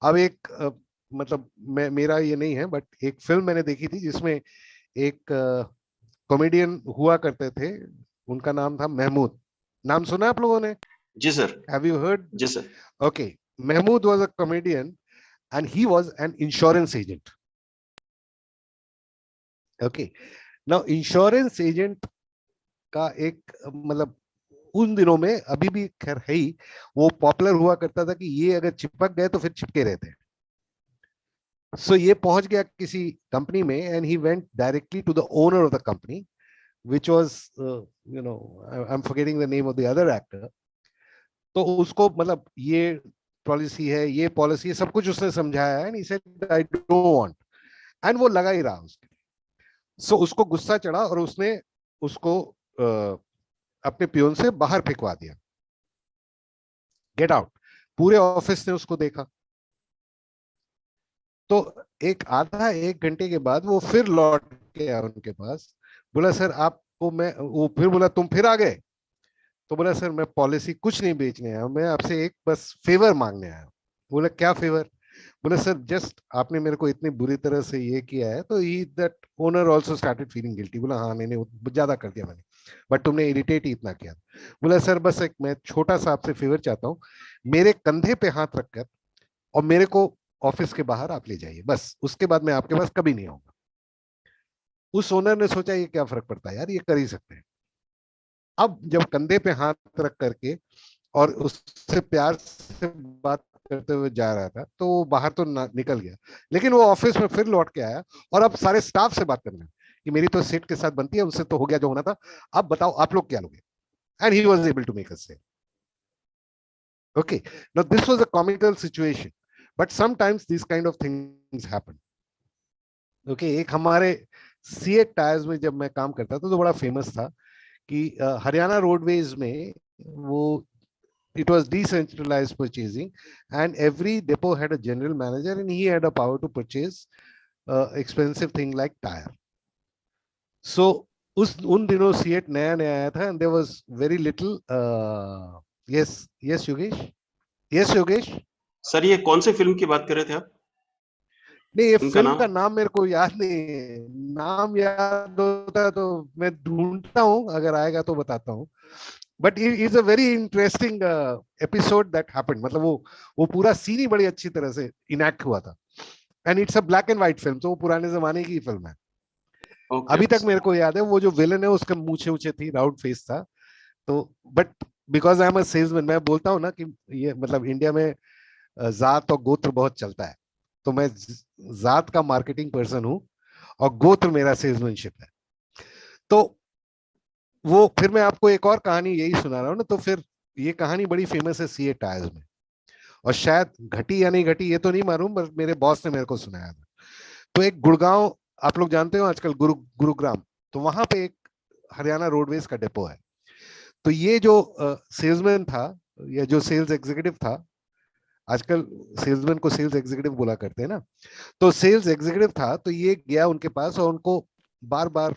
अब एक मतलब मेरा ये नहीं है, बट एक फिल्म मैंने देखी थी जिसमें एक कॉमेडियन हुआ करते थे, उनका नाम था महमूद. नाम सुना आप लोगों ने? जी सर. Have you heard? जी sir. Okay, Mahmood was a comedian and he was an insurance agent. Okay, now insurance agent का एक मतलब उन दिनों में, अभी भी खैर है ही, वो पॉपुलर हुआ करता था कि ये अगर चिपक गए तो फिर चिपके रहते हैं. सो ये पहुंच गया किसी कंपनी में, and he went directly to the owner of the company, which was I'm forgetting the name of the other actor. तो उसको मतलब ये पॉलिसी है, ये पॉलिसी है, सब कुछ उसने समझाया है, and he said I don't want, and वो लगा ही रहा उसके. सो उसको गुस्सा चढ़ा और उसने उसको अपने पियोन से बाहर फेंकवा दिया, गेट आउट. पूरे ऑफिस ने उसको देखा. तो आधा एक घंटे के बाद वो फिर लौट के आया उनके पास, बोला सर आपको मैं, वो फिर बोला तुम फिर आ गए. तो बोला सर मैं पॉलिसी कुछ नहीं बेचने आया, मैं आपसे एक बस फेवर मांगने आया. बोला क्या फेवर? बोला सर जस्ट आपने मेरे को इतनी बुरी तरह से ये किया है. तो he that owner also started feeling guilty. बोला हाँ नहीं ज्यादा कर दिया मैंने, बट तुमने इरिटेट ही इतना किया. बोला सर बस एक मैं छोटा सा आपसे फेवर चाहता हूँ, मेरे कंधे पे हाथ रखकर और मेरे को ऑफिस के बाहर आप ले जाइए, बस उसके बाद मैं आपके पास कभी नहीं आऊंगा. उस ओनर ने सोचा ये क्या फर्क पड़ता है यार, ये कर ही सकते हैं. अब जब कंधे पे हाथ रख करके और उससे प्यार से बात करते हुए जा रहा था, तो वो बाहर तो निकल गया, लेकिन वो ऑफिस में फिर लौट के आया और अब सारे स्टाफ से बात करना कि मेरी तो सेठ के साथ बनती है, उससे तो हो गया जो होना था, अब बताओ आप लोग क्या लोगे. And he was able to make us से. Okay, now this was a comical situation, but sometimes these kind of things happen. Okay, एक हमारे सीएट टायर्स में जब मैं काम करता था तो बड़ा फेमस था कि हरियाणा रोडवेज में वो it was decentralized purchasing and every depot had a general manager and he had a power to purchase expensive thing like tire. So उस उन दिनों सीएट नया नया आया था and there was very little yes Yogesh. Sir ये कौन से फिल्म की बात कर रहे थे आप? नहीं, ये उनका फिल्म नाम? का नाम मेरे को याद नहीं है. नाम याद होता तो मैं ढूंढता हूँ, अगर आएगा तो बताता हूँ. But it is a very interesting episode that happened. मतलब वो पूरा सीन ही बड़ी अच्छी तरह से इनैक्ट हुआ था. And it's a black and white film, तो वो पुराने जमाने की फिल्म है. ओके अभी तक मेरे को याद है वो जो विलन है उसके मूछे ऊंचे थी, राउंड फेस था. तो but because I am a salesman, मैं बोलता हूँ ना कि ये मतलब इंडिया में जात और गोत्र बहुत चलता है, तो मैं जात का मार्केटिंग पर्सन हूं और गोत्र मेरा सेल्समैनशिप है. तो वो फिर मैं आपको एक और कहानी यही सुना रहा हूँ ना, तो फिर ये कहानी बड़ी फेमस है सीए टायर्स में, और शायद घटी या नहीं घटी ये तो नहीं मालूम, बस मेरे बॉस ने मेरे को सुनाया था. तो एक गुड़गांव, आप लोग जानते हो आजकल गुरुग्राम, तो वहां पे एक हरियाणा रोडवेज का डिपो है. तो ये जो सेल्समैन था या जो सेल्स एग्जीक्यूटिव था, आजकल सेल्समैन को सेल्स एग्जीक्यूटिव बोला करते हैं ना, तो सेल्स एग्जीक्यूटिव था, तो ये गया उनके पास और उनको बार बार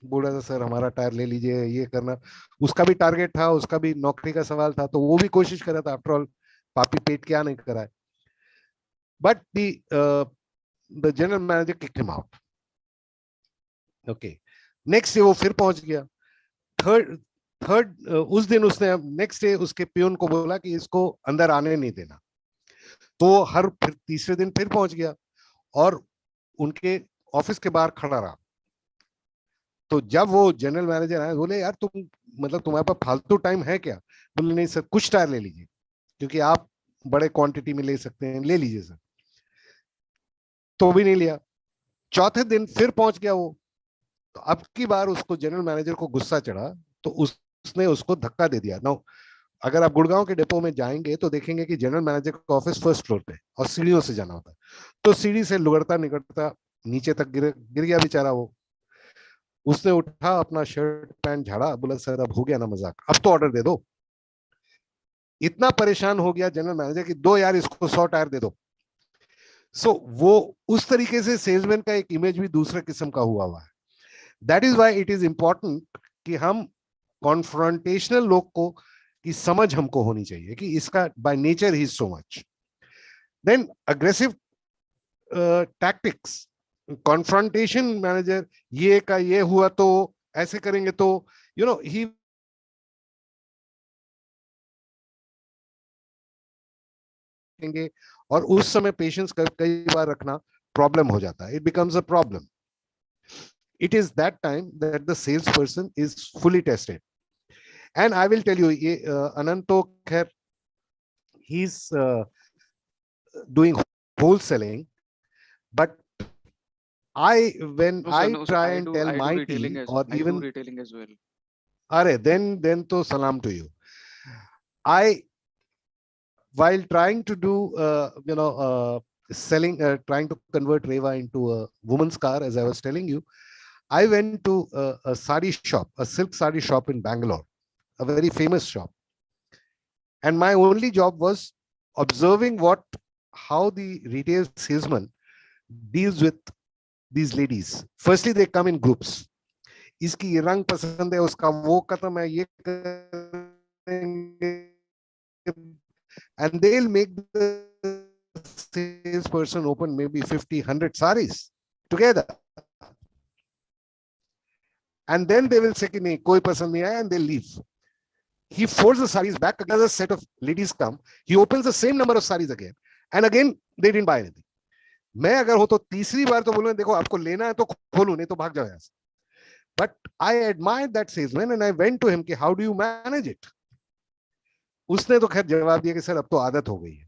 बोला था सर हमारा टायर ले लीजिए, ये करना. उसका भी टारगेट था, उसका भी नौकरी का सवाल था, तो वो भी कोशिश कर रहा था. आफ्टर ऑल पापी पेट क्या नहीं कराए. But the general manager kicked him out. Okay, next day वो फिर पहुंच गया. थर्ड थर्ड उस दिन उसने नेक्स्ट डे उसके पियून को बोला कि इसको अंदर आने नहीं देना. तो हर फिर तीसरे दिन फिर पहुंच गया और उनके ऑफिस के बाहर खड़ा रहा. तो जब वो जनरल मैनेजर आए, बोले यार तुम मतलब तुम्हारे पास फालतू टाइम है क्या? बोले नहीं सर, कुछ टायर ले लीजिए, क्योंकि आप बड़े क्वांटिटी में ले सकते हैं, ले लीजिए सर. तो भी नहीं लिया. चौथे दिन फिर पहुंच गया वो. तो अब की बार उसको जनरल मैनेजर को गुस्सा चढ़ा, तो उसने उसको धक्का दे दिया. नाउ अगर आप गुड़गांव के डिपो में जाएंगे तो देखेंगे कि जनरल मैनेजर का ऑफिस फर्स्ट फ्लोर पे और सीढ़ियों से जाना होता है. तो सीढ़ी से लुगड़ता निकलता नीचे तक गिर गया बेचारा वो. उसने उठा, अपना शर्ट पैंट झाड़ा, बोला सर अब हो गया ना मजाक, अब तो ऑर्डर दे दो. इतना परेशान हो गया जनरल मैनेजर कि दो यार इसको 100 टायर दे दो. सो वो उस तरीके से सेल्समैन का एक इमेज भी दूसरे किस्म का हुआ है. That is why it is important कि हम कॉन्फ्रंटेशनल लोग को की समझ हमको होनी चाहिए कि इसका बाय नेचर ही so much. Then aggressive tactics, confrontation manager, ये का ये हुआ तो ऐसे करेंगे तो ही और उस समय पेशेंस कई बार रखना प्रॉब्लम हो जाता है. It becomes a problem. It is that time that the salesperson is fully tested. And I will tell you, Ananto Khair, he's doing wholesaling, but when No, I sir. No, sir. try I and do. tell I do my retailing team, as. or I do even, retailing as well. then to salam to you. I, while trying to do, selling, trying to convert Reva into a woman's car, as I was telling you, I went to a sari shop, a silk sari shop in Bangalore, a very famous shop. And my only job was observing how the retail salesman deals with these ladies. Firstly, they come in groups. इसकी ये रंग पसंद है, उसका वो खत्म है, ये करेंगे, and they'll make the salesperson open maybe 50, 100 saris together. And then they will say कि नहीं कोई पसंद नहीं आया, and they'll leave. He folds the saris back, another set of ladies come, he opens the same number of saris again, and again they didn't buy anything. मैं अगर हो तो तीसरी बार तो बोलूं देखो आपको लेना है तो खोलूं, नहीं तो भाग जाओ यहाँ से. But I admired that salesman and I went to him कि how do you manage it? उसने तो खैर जवाब दिया कि सर अब तो आदत हो गई है.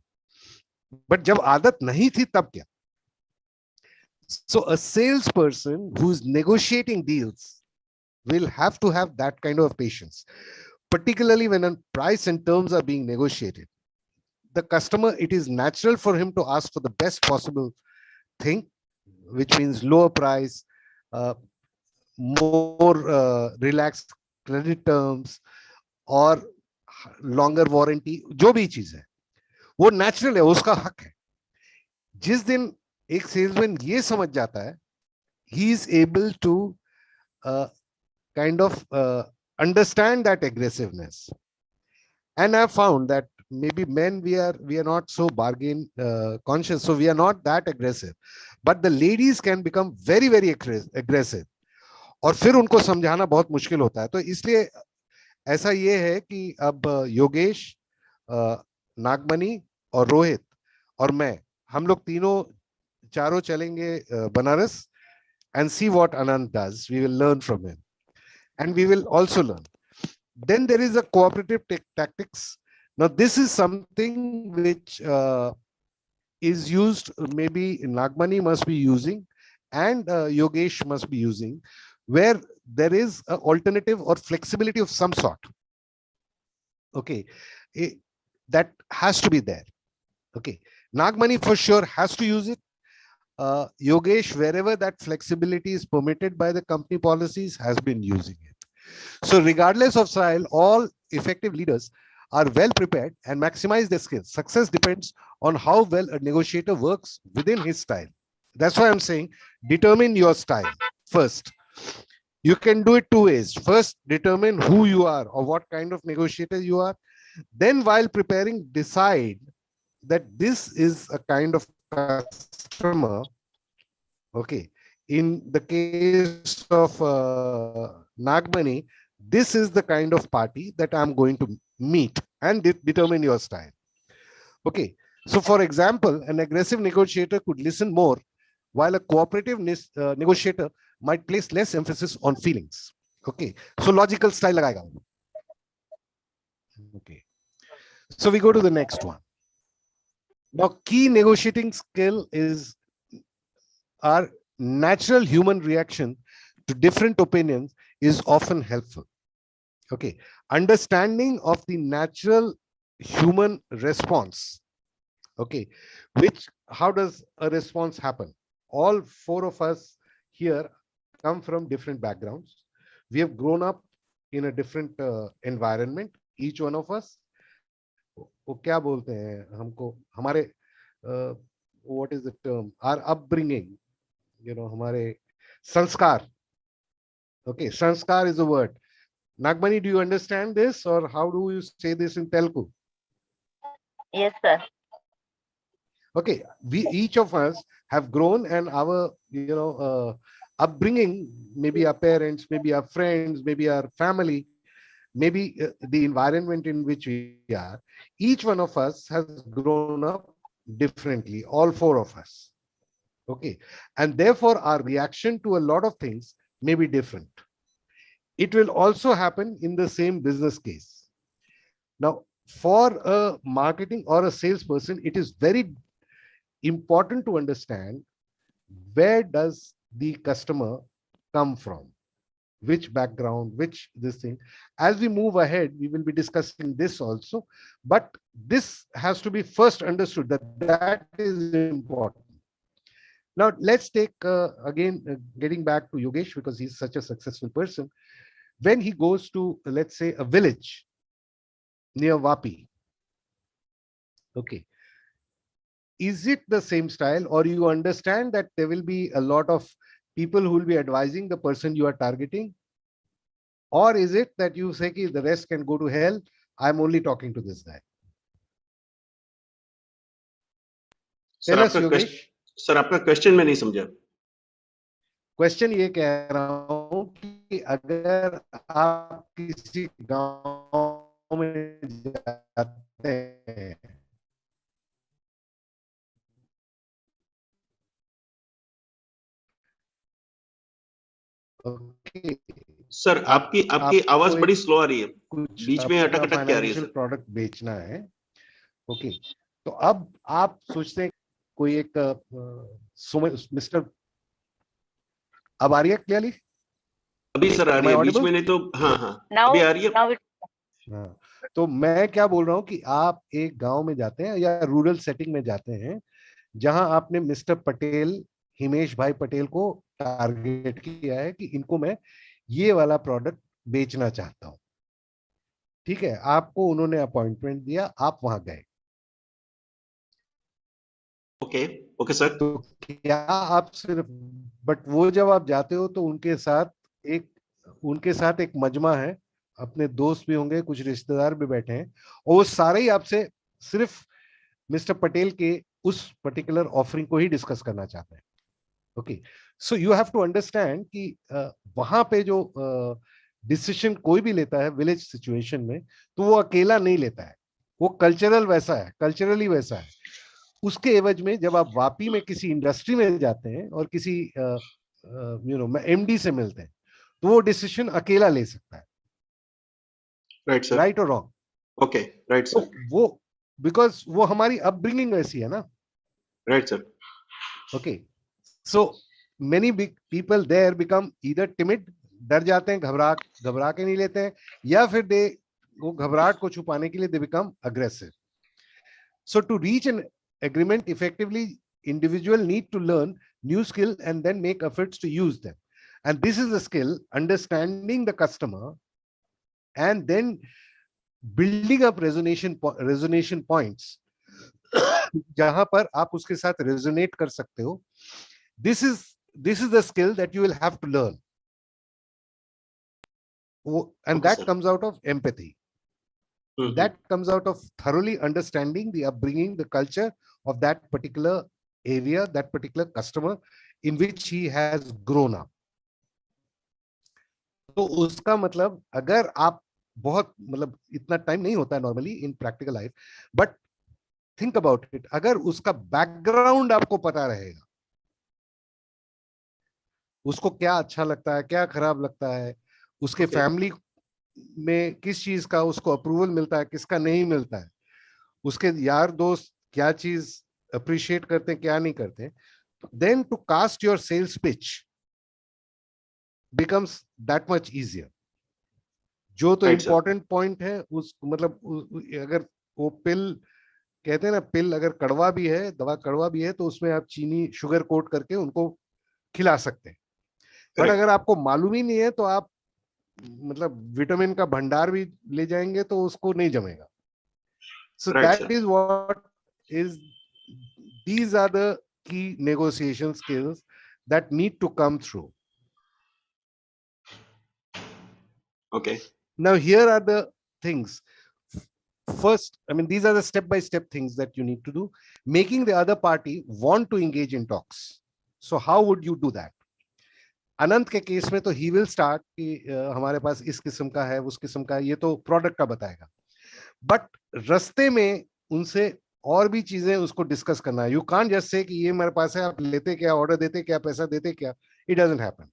But जब आदत नहीं थी तब क्या? So a salesperson who's negotiating deals will have to have that kind of patience, particularly when a price and terms are being negotiated. The customer, it is natural for him to ask for the best possible thing, which means lower price, more relaxed credit terms, or longer warranty. जो भी चीज है वो natural है, उसका हक है. जिस दिन एक सेल्समैन ये समझ जाता है, he is able to kind of understand that aggressiveness. And I found that maybe men, we are not so bargain conscious, so we are not that aggressive, but the ladies can become very very aggressive, और फिर उनको समझाना बहुत मुश्किल होता है. तो इसलिए ऐसा ये है कि अब योगेश, नागमणि और रोहित और मैं, हम लोग तीनों चारों चलेंगे Banaras and see what Anand does. We will learn from him and we will also learn. Then there is a cooperative tactics. Now this is something which is used, maybe Nagmani must be using and Yogesh must be using, where there is an alternative or flexibility of some sort. Okay, that has to be there. Okay, Nagmani for sure has to use it. Yogesh, wherever that flexibility is permitted by the company policies, has been using it. So regardless of style, all effective leaders are well prepared and maximize their skills. Success depends on how well a negotiator works within his style. That's why I'm saying determine your style first. You can do it two ways. First, determine who you are or what kind of negotiator you are. Then while preparing, decide that this is a kind of customer. Okay, in the case of Nagmani, this is the kind of party that I'm going to meet, and determine your style. Okay, so for example, an aggressive negotiator could listen more, while a cooperative negotiator might place less emphasis on feelings. Okay, so logical style lagayega. Okay, so we go to the next one. Now, key negotiating skill is our natural human reaction to different opinions is often helpful. Okay, understanding of the natural human response. Okay, which, how does a response happen? All four of us here come from different backgrounds. We have grown up in a different environment. Each one of us, वो क्या बोलते हैं हमको, हमारे what is the term? Our upbringing. You know, हमारे संस्कार. Okay, sanskar is a word. Nagmani, do you understand this, or how do you say this in Telugu? Yes, sir. Okay, we each of us have grown, and our upbringing, maybe our parents, maybe our friends, maybe our family, maybe the environment in which we are. Each one of us has grown up differently. All four of us. Okay, and therefore our reaction to a lot of things may be different. It will also happen in the same business case. Now, for a marketing or a salesperson, it is very important to understand where does the customer come from, which background, which this thing. As we move ahead, we will be discussing this also, but this has to be first understood, that is important. Now, let's take again, getting back to Yogesh, because he's such a successful person. When he goes to, let's say, a village near Vapi, okay, is it the same style, or you understand that there will be a lot of people who will be advising the person you are targeting? Or is it that you say the rest can go to hell, I'm only talking to this guy? Tell us, Yogesh. Sir आपका question मैं नहीं समझा. Question ये कह रहा हूं कि अगर आप किसी गांव में जाते हैं, okay, सर आपकी आपको आवाज एक बड़ी स्लो आ रही है, कुछ बीच में अपना अटक के आ रही है फाइनेंशियल सर। प्रोडक्ट बेचना है। ओके, तो अब आप सोचते हैं कोई एक मिस्टर, अब आ रही है क्लियरली? अभी सर आ Am रही I है बीच audible? में, नहीं तो हाँ हाँ Now, अभी आ रही है। now it, हाँ, तो मैं क्या बोल रहा हूँ कि आप एक गांव में जाते हैं या रूरल सेटिंग में जाते हैं जहां आपने मिस्टर पटेल, हिमेश भाई पटेल को टारगेट किया है कि इनको मैं ये वाला प्रोडक्ट बेचना चाहता हूं। ठीक है, आपको उन्होंने अपॉइंटमेंट दिया, आप वहां गए। Okay okay sir. तो क्या आप सिर्फ, बट वो जब आप जाते हो तो एक उनके साथ एक मजमा है, अपने दोस्त भी होंगे, कुछ रिश्तेदार भी बैठे हैं, और वो सारे ही आपसे सिर्फ मिस्टर पटेल के उस पर्टिकुलर ऑफरिंग को ही डिस्कस करना चाहते हैं। Okay, so you have to understand कि वहां पे जो डिसीजन कोई भी लेता है विलेज सिचुएशन में, तो वो अकेला नहीं लेता है, वो कल्चरली वैसा है। उसके एवज में जब आप वापी में किसी इंडस्ट्री में जाते हैं और किसी एमडी से मिलते हैं, तो वो डिसीजन अकेला ले सकता है, राइट सर। राइट और रॉन्ग। ओके राइट तो सर। वो बिकॉज वो हमारी अपब्रिंगिंग वैसी है ना। Right sir. Okay, so many big people there become either timid, डर जाते हैं, घबरा के नहीं लेते हैं, या फिर वो घबराहट को छुपाने के लिए they become aggressive. So to reach an agreement effectively, individual need to learn new skill and then make efforts to use them. And this is the skill, understanding the customer and then building up resonation points जहां पर आप उसके साथ resonate कर सकते हो. This is the skill that you will have to learn. And Okay, that sir. comes out of empathy. That comes out of thoroughly understanding the upbringing, the culture of that particular area, that particular customer in which he has grown up. तो उसका मतलब, अगर आप बहुत, मतलब इतना time नहीं होता है normally in practical life, but think about it, अगर उसका बैकग्राउंड आपको पता रहेगा, उसको क्या अच्छा लगता है, क्या खराब लगता है, उसके फैमिली में किस चीज का उसको अप्रूवल मिलता है, किसका नहीं मिलता है, उसके यार दोस्त क्या चीज अप्रिशिएट करते हैं, क्या नहीं करते, then to cast your sales pitch becomes that much easier. जो तो इम्पोर्टेंट पॉइंट है उस, मतलब अगर वो पिल कहते हैं ना, पिल अगर कड़वा भी है, दवा कड़वा भी है, तो उसमें आप चीनी शुगर कोट करके उनको खिला सकते हैं। बट अगर आपको मालूम ही नहीं है, तो आप मतलब विटामिन का भंडार भी ले जाएंगे तो उसको नहीं जमेगा। So that is what is, these are the key negotiation skills that need to come through. Okay. Now here are the things. First, I mean, these are the step-by-step things that you need to do. Making the other party want to engage in talks. So how would you do that? अनंत के case में तो he will start कि हमारे पास इस किस्म का है, उस किस्म का है, ये तो प्रोडक्ट का बताएगा, बट रस्ते में उनसे और भी चीजें उसको डिस्कस करना है। यू कांट जस्ट से कि ये मेरे पास है, आप लेते क्या, ऑर्डर देते क्या, पैसा देते क्या, it doesn't happen.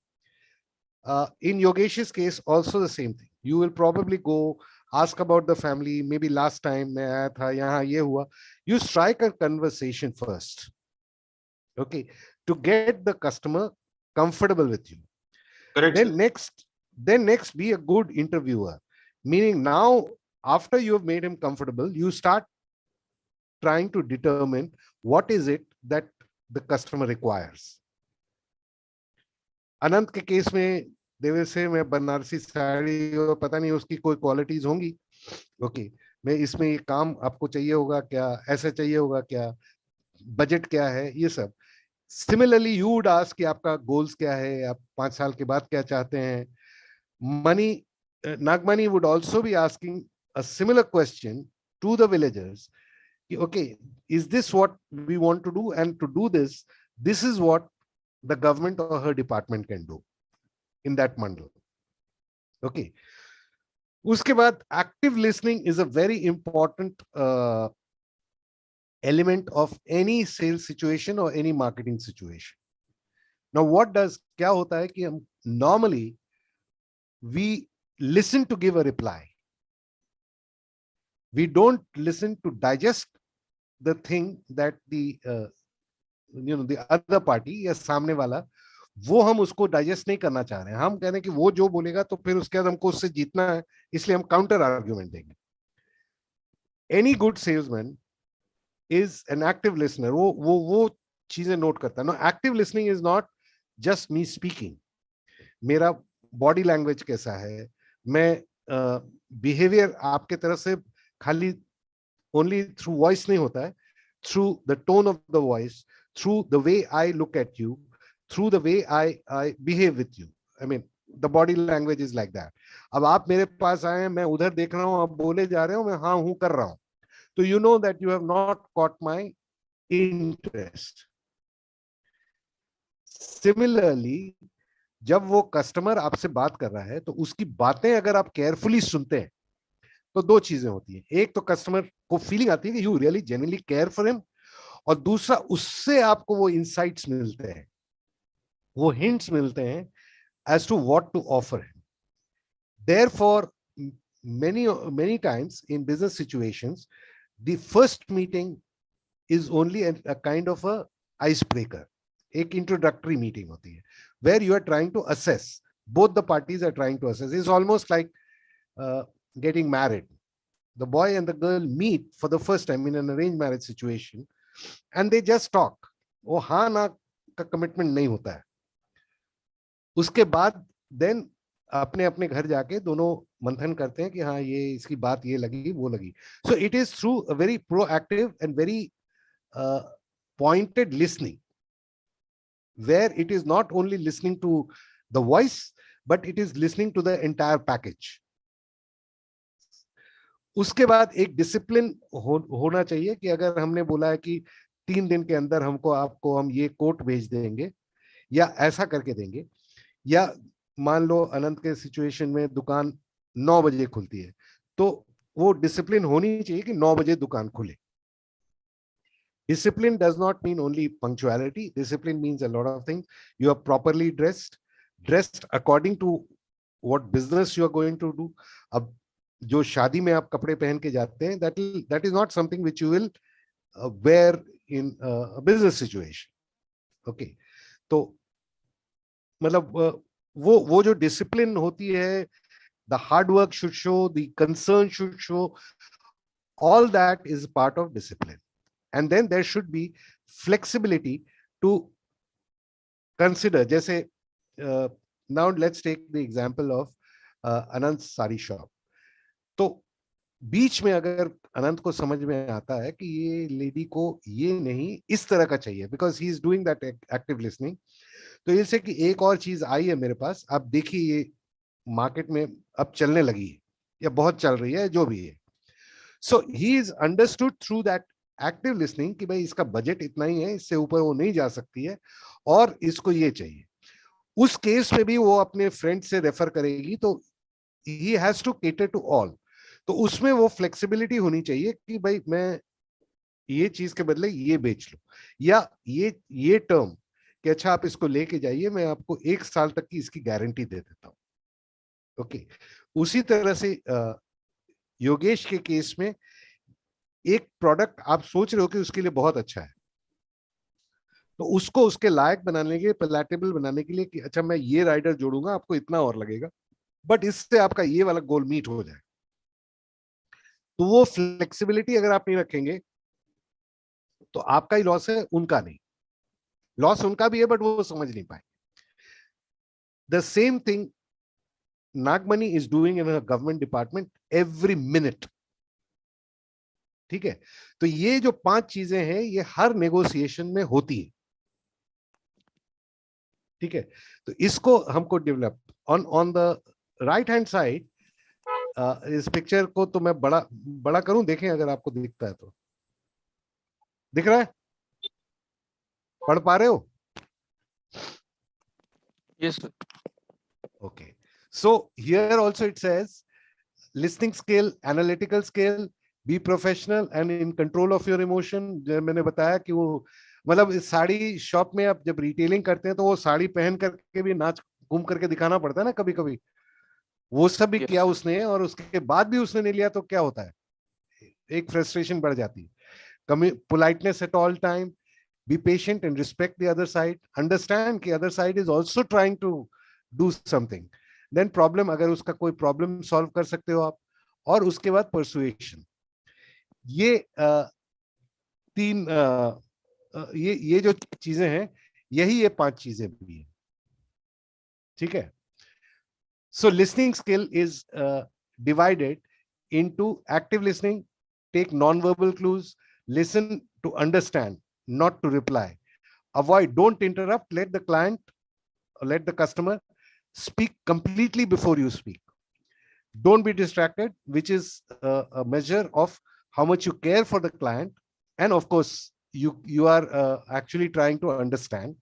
In Yogesh's case also the same thing. You will probably go ask about the family, maybe last time मैं आया था, यहाँ ये हुआ. You strike a conversation first, okay, to get the customer comfortable with you. Correct. Then next be a good interviewer, meaning now after you have made him comfortable, you start trying to determine what is it that the customer requires. अनंत के case में देवे से मैं बनारसी साड़ी और पता नहीं उसकी कोई क्वालिटीज होंगी, ओके, मैं इसमें ये काम आपको चाहिए होगा क्या, ऐसा चाहिए होगा क्या, बजट क्या है, ये सब. सिमिलरली यू वुड आस्क कि आपका गोल्स क्या है, आप 5 साल के बाद क्या चाहते हैं. Mani, Nagmani would also be asking a similar question to the villagers कि okay, is this what we want to do, and to do this is what the government or her department can do in that mandal. Okay. Uske baad, active listening is a very important element of any sales situation or any marketing situation. Now what does, kya hota hai ki hum normally we listen to give a reply. We don't listen to digest the thing that the the other party या सामने वाला, वो हम उसको digest नहीं करना चाह रहे हैं. हम कह रहे हैं कि वो जो बोलेगा तो फिर उसके बाद हमको उससे जीतना है, इसलिए हम काउंटर आर्ग्यूमेंट देंगे. Any good salesman is an active listener. वो चीजें नोट करता है. No, active listening is not just me speaking. मेरा बॉडी लैंग्वेज कैसा है, मैं बिहेवियर आपके तरफ से खाली ओनली थ्रू वॉइस नहीं होता है, through the tone of the voice, through the way I look at you, through the way I behave with you. I mean, the body language is like that. अब आप मेरे पास आए हैं, मैं उधर देख रहा हूं, आप बोले जा रहे हो, मैं हाँ हूं कर रहा हूं, तो you know that you have not caught my interest. Similarly, जब वो कस्टमर आपसे बात कर रहा है तो उसकी बातें अगर आप केयरफुली सुनते हैं तो दो चीजें होती हैं. एक तो कस्टमर को फीलिंग आती है कि you really genuinely care for him, और दूसरा उससे आपको वो इंसाइट्स मिलते हैं, वो hints मिलते हैं as to what to offer him. Therefore, many times in business situations, the first meeting is only a kind of a icebreaker. एक introductory meeting होती है, where you are trying to assess, both the parties are trying to assess. It's almost like getting married. The boy and the girl meet for the first time in an arranged marriage situation, and they just talk. वो हाँ ना का commitment नहीं होता है. उसके बाद then अपने अपने घर जाके दोनों मंथन करते हैं कि हाँ ये इसकी बात ये लगी वो लगी. So it is through a very proactive and very pointed listening, where it is not only listening to the voice but it is listening to the entire package. उसके बाद एक डिसिप्लिन होना चाहिए कि अगर हमने बोला है कि 3 दिन के अंदर हमको आपको हम ये कोट भेज देंगे या ऐसा करके देंगे, या मान लो अनंत के सिचुएशन में दुकान 9 बजे खुलती है, तो वो डिसिप्लिन होनी चाहिए कि 9 बजे दुकान खुले. Discipline does not mean only punctuality. Discipline means a lot of things. You are properly dressed according to what business you are going to do. अब जो शादी में आप कपड़े पहन के जाते हैं, that is not something which you will wear in a business situation. Okay, तो मतलब वो जो डिसिप्लिन होती है, the hard work should show, the concern should show, all that is part of discipline. And then there should be flexibility to consider. जैसे now let's take the example of Anant's sari shop. तो बीच में अगर अनंत को समझ में आता है कि ये लेडी को ये नहीं इस तरह का चाहिए, because he is doing that active listening, तो इससे कि एक और चीज आई है मेरे पास, आप देखिए ये मार्केट में अब चलने लगी है या बहुत चल रही है, जो भी है. So he is understood through that active listening कि भाई इसका बजट इतना ही है, इससे ऊपर वो नहीं जा सकती है और इसको ये चाहिए. उस केस में भी वो अपने फ्रेंड से रेफर करेगी, तो he has to cater to all. तो उसमें वो फ्लेक्सिबिलिटी होनी चाहिए कि भाई मैं ये चीज के बदले ये बेच लूं, या ये टर्म कि अच्छा आप इसको लेके जाइए, मैं आपको 1 साल तक की इसकी गारंटी दे देता हूं. ओके, उसी तरह से योगेश के केस में एक प्रोडक्ट आप सोच रहे हो कि उसके लिए बहुत अच्छा है, तो उसको उसके लायक बनाने के लिए, पैलेटेबल बनाने के लिए कि अच्छा मैं ये राइडर जोड़ूंगा, आपको इतना और लगेगा, बट इससे आपका ये वाला गोल मीट हो जाए. तो वो फ्लेक्सिबिलिटी अगर आप नहीं रखेंगे तो आपका ही लॉस है, उनका नहीं. लॉस उनका भी है बट वो समझ नहीं पाए. The same thing Nagmani is doing in a government department every minute. ठीक है, तो ये जो 5 चीजें हैं ये हर नेगोशिएशन में होती है. ठीक है, तो इसको हमको develop on the right hand side. इस पिक्चर को तो मैं बड़ा करूं, देखें अगर आपको दिखता है तो. दिख रहा है? पढ़ पा रहे हो? Yes, sir. Okay, so here also it says listening skill, analytical skill, be professional and in control of your emotion. जब मैंने बताया कि वो मतलब इस साड़ी शॉप में आप जब रिटेलिंग करते हैं तो वो साड़ी पहन करके भी नाच घूम करके दिखाना पड़ता है ना कभी कभी. वो सब भी Yes, किया sir. उसने और उसके बाद भी उसने नहीं लिया तो क्या होता है, एक फ्रस्ट्रेशन बढ़ जाती है. Politeness at all time, be patient and respect the other side, understand कि other side is also trying to do something. Then problem, अगर उसका कोई problem solve कर सकते हो आप. और उसके बाद persuasion. ये तीन ये जो चीजें हैं, यही ये 5 चीजें भी है. ठीक है. So listening skill is divided into active listening, take non-verbal clues, listen to understand, not to reply. Avoid, don't interrupt, let the client, let the customer speak completely before you speak. Don't be distracted, which is a measure of how much you care for the client. And of course, you are actually trying to understand.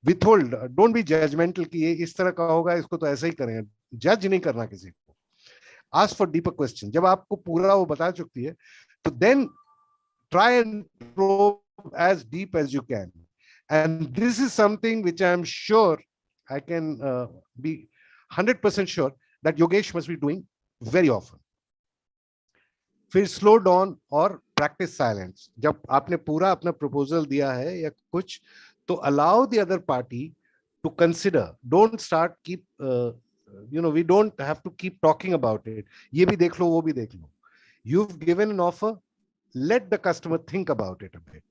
Withhold, don't be judgmental कि ये इस तरह का होगा, इसको तो ऐसा ही करेंगे. जज नहीं करना किसी को. Ask for deeper question. जब आपको पूरा वो बता चुकी है, तो then try and probe as deep as you can. And this is something which I am sure, I can be 100% sure that Yogesh must be doing very often. फिर slow down और practice silence. जब आपने पूरा अपना proposal दिया है या कुछ, तो allow the other party to consider. Don't start we don't have to keep talking about it. ये भी देख लो, वो भी देख लो. You've given an offer. Let the customer think about it a bit.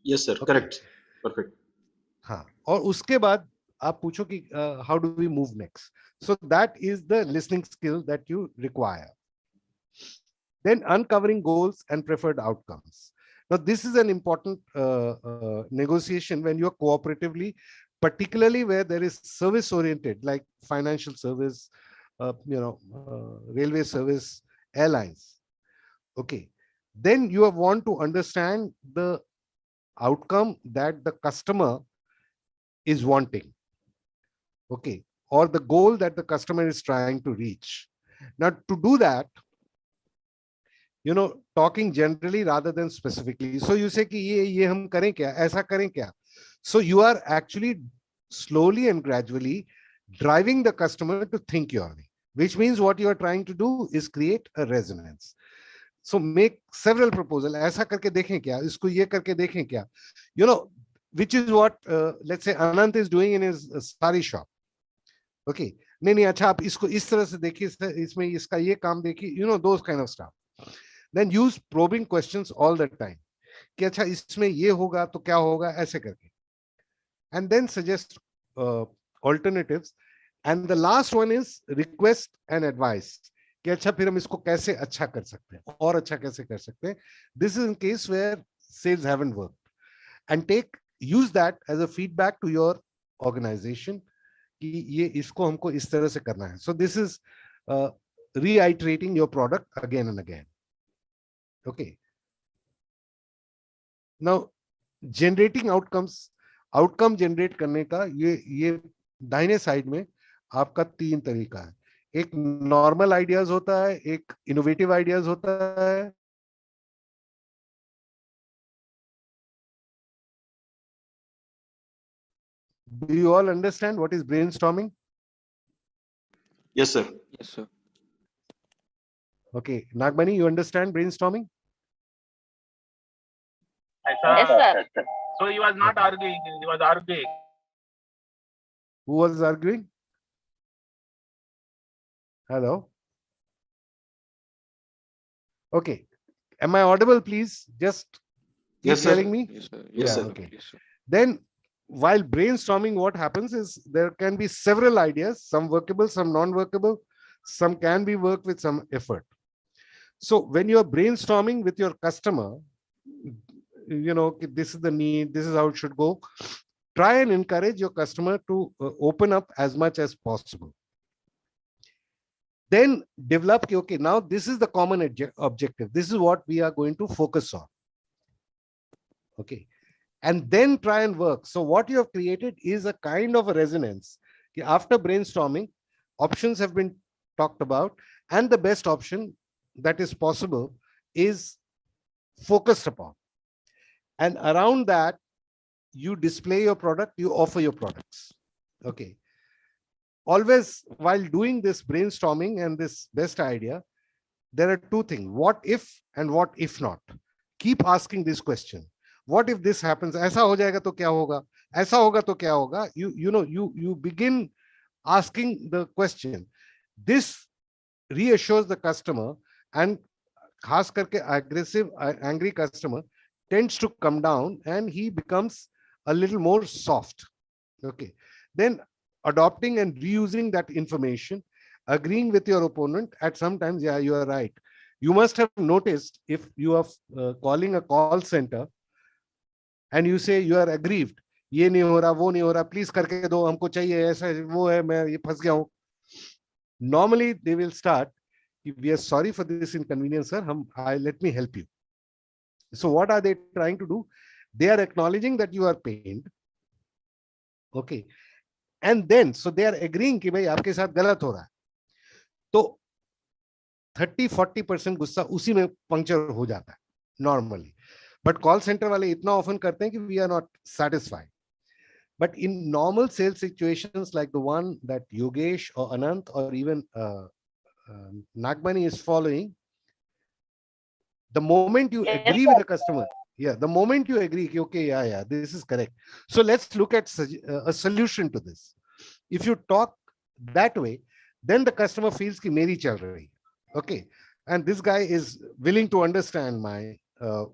Yes, sir. Okay. Correct. Perfect. हाँ, और उसके बाद आप पूछो कि how do we move next? So that is the listening skill that you require. Then uncovering goals and preferred outcomes. Now, this is an important negotiation when you are cooperatively, particularly where there is service oriented, like financial service, railway service, airlines. Okay. Then you want to understand the outcome that the customer is wanting. Okay. Or the goal that the customer is trying to reach. Now, to do that, talking generally rather than specifically. So you say कि ये हम करें क्या, ऐसा करें क्या. So you are actually slowly and gradually driving the customer to think your way, which means what you are trying to do is create a resonance. So make several proposals. ऐसा करके देखें क्या, इसको ये करके देखें क्या. Which is what let's say Anant is doing in his sari shop. Okay. नहीं अच्छा आप इसको इस तरह से देखिए, इसमें इसका ये काम देखिए, those kind of stuff. Then use probing questions all the time. कि अच्छा इसमें ये होगा तो क्या होगा, ऐसे करके. And then suggest alternatives. And the last one is request and advice. कि अच्छा फिर हम इसको कैसे अच्छा कर सकते हैं, और अच्छा कैसे कर सकते हैं. This is in case where sales haven't worked. And use that as a feedback to your organization कि ये इसको हमको इस तरह से करना है. So this is reiterating your product again and again. Okay. Now, generating outcomes, outcome generate करने का ये दाहिने साइड में आपका 3 तरीका है. एक नॉर्मल आइडियाज होता है, एक इनोवेटिव आइडियाज होता है. Do you all understand what is brainstorming? Yes, sir. Yes, sir. Okay, Nagbani, you understand brainstorming? Yes, sir. So he was not arguing, he was arguing. Who was arguing? Hello? Okay. Am I audible, please? Just keep Yes, sir. telling me. Yes, sir. Yes, sir. Okay. Yes, sir. Then while brainstorming, what happens is there can be several ideas, some workable, some non-workable, some can be worked with some effort. So when you're brainstorming with your customer, this is the need, this is how it should go. Try and encourage your customer to open up as much as possible. Then develop, okay, now this is the common objective. This is what we are going to focus on. Okay. And then try and work. So what you have created is a kind of a resonance. After brainstorming, options have been talked about, and the best option that is possible is focused upon. And around that, you display your product, you offer your products. Okay. always while doing this brainstorming and this best idea, there are two things: what if and what if not. Keep asking this question. What if this happens? ऐसा हो जाएगा तो क्या होगा? ऐसा होगा तो क्या होगा? You begin asking the question. This reassures the customer, and खास करके aggressive, angry customer tends to come down and he becomes a little more soft. Okay. Then adopting and reusing that information, agreeing with your opponent at sometimes, yeah, you are right. You must have noticed if you are calling a call center and you say you are aggrieved, ये नहीं हो रहा, वो नहीं हो रहा, please करके दो, हमको चाहिए, ऐसा वो है, मैं ये फंस गया हूं. Normally they will start, we are sorry for this inconvenience, sir, let me help you. So what are they trying to do? They are acknowledging that you are pained. Okay. And then, so they are agreeing कि भाई आपके साथ गलत हो रहा है. तो 30-40% गुस्सा उसी में पंक्चर हो जाता है normally. But call center वाले इतना often करते हैं कि we are not satisfied. But in normal sales situations like the one that Yogesh or Anant or even Nagmani is following, the moment you agree with the customer, the moment you agree, okay, yeah, this is correct. So let's look at a solution to this. If you talk that way, then the customer feels ki meri chal rahi. Okay. And this guy is willing to understand my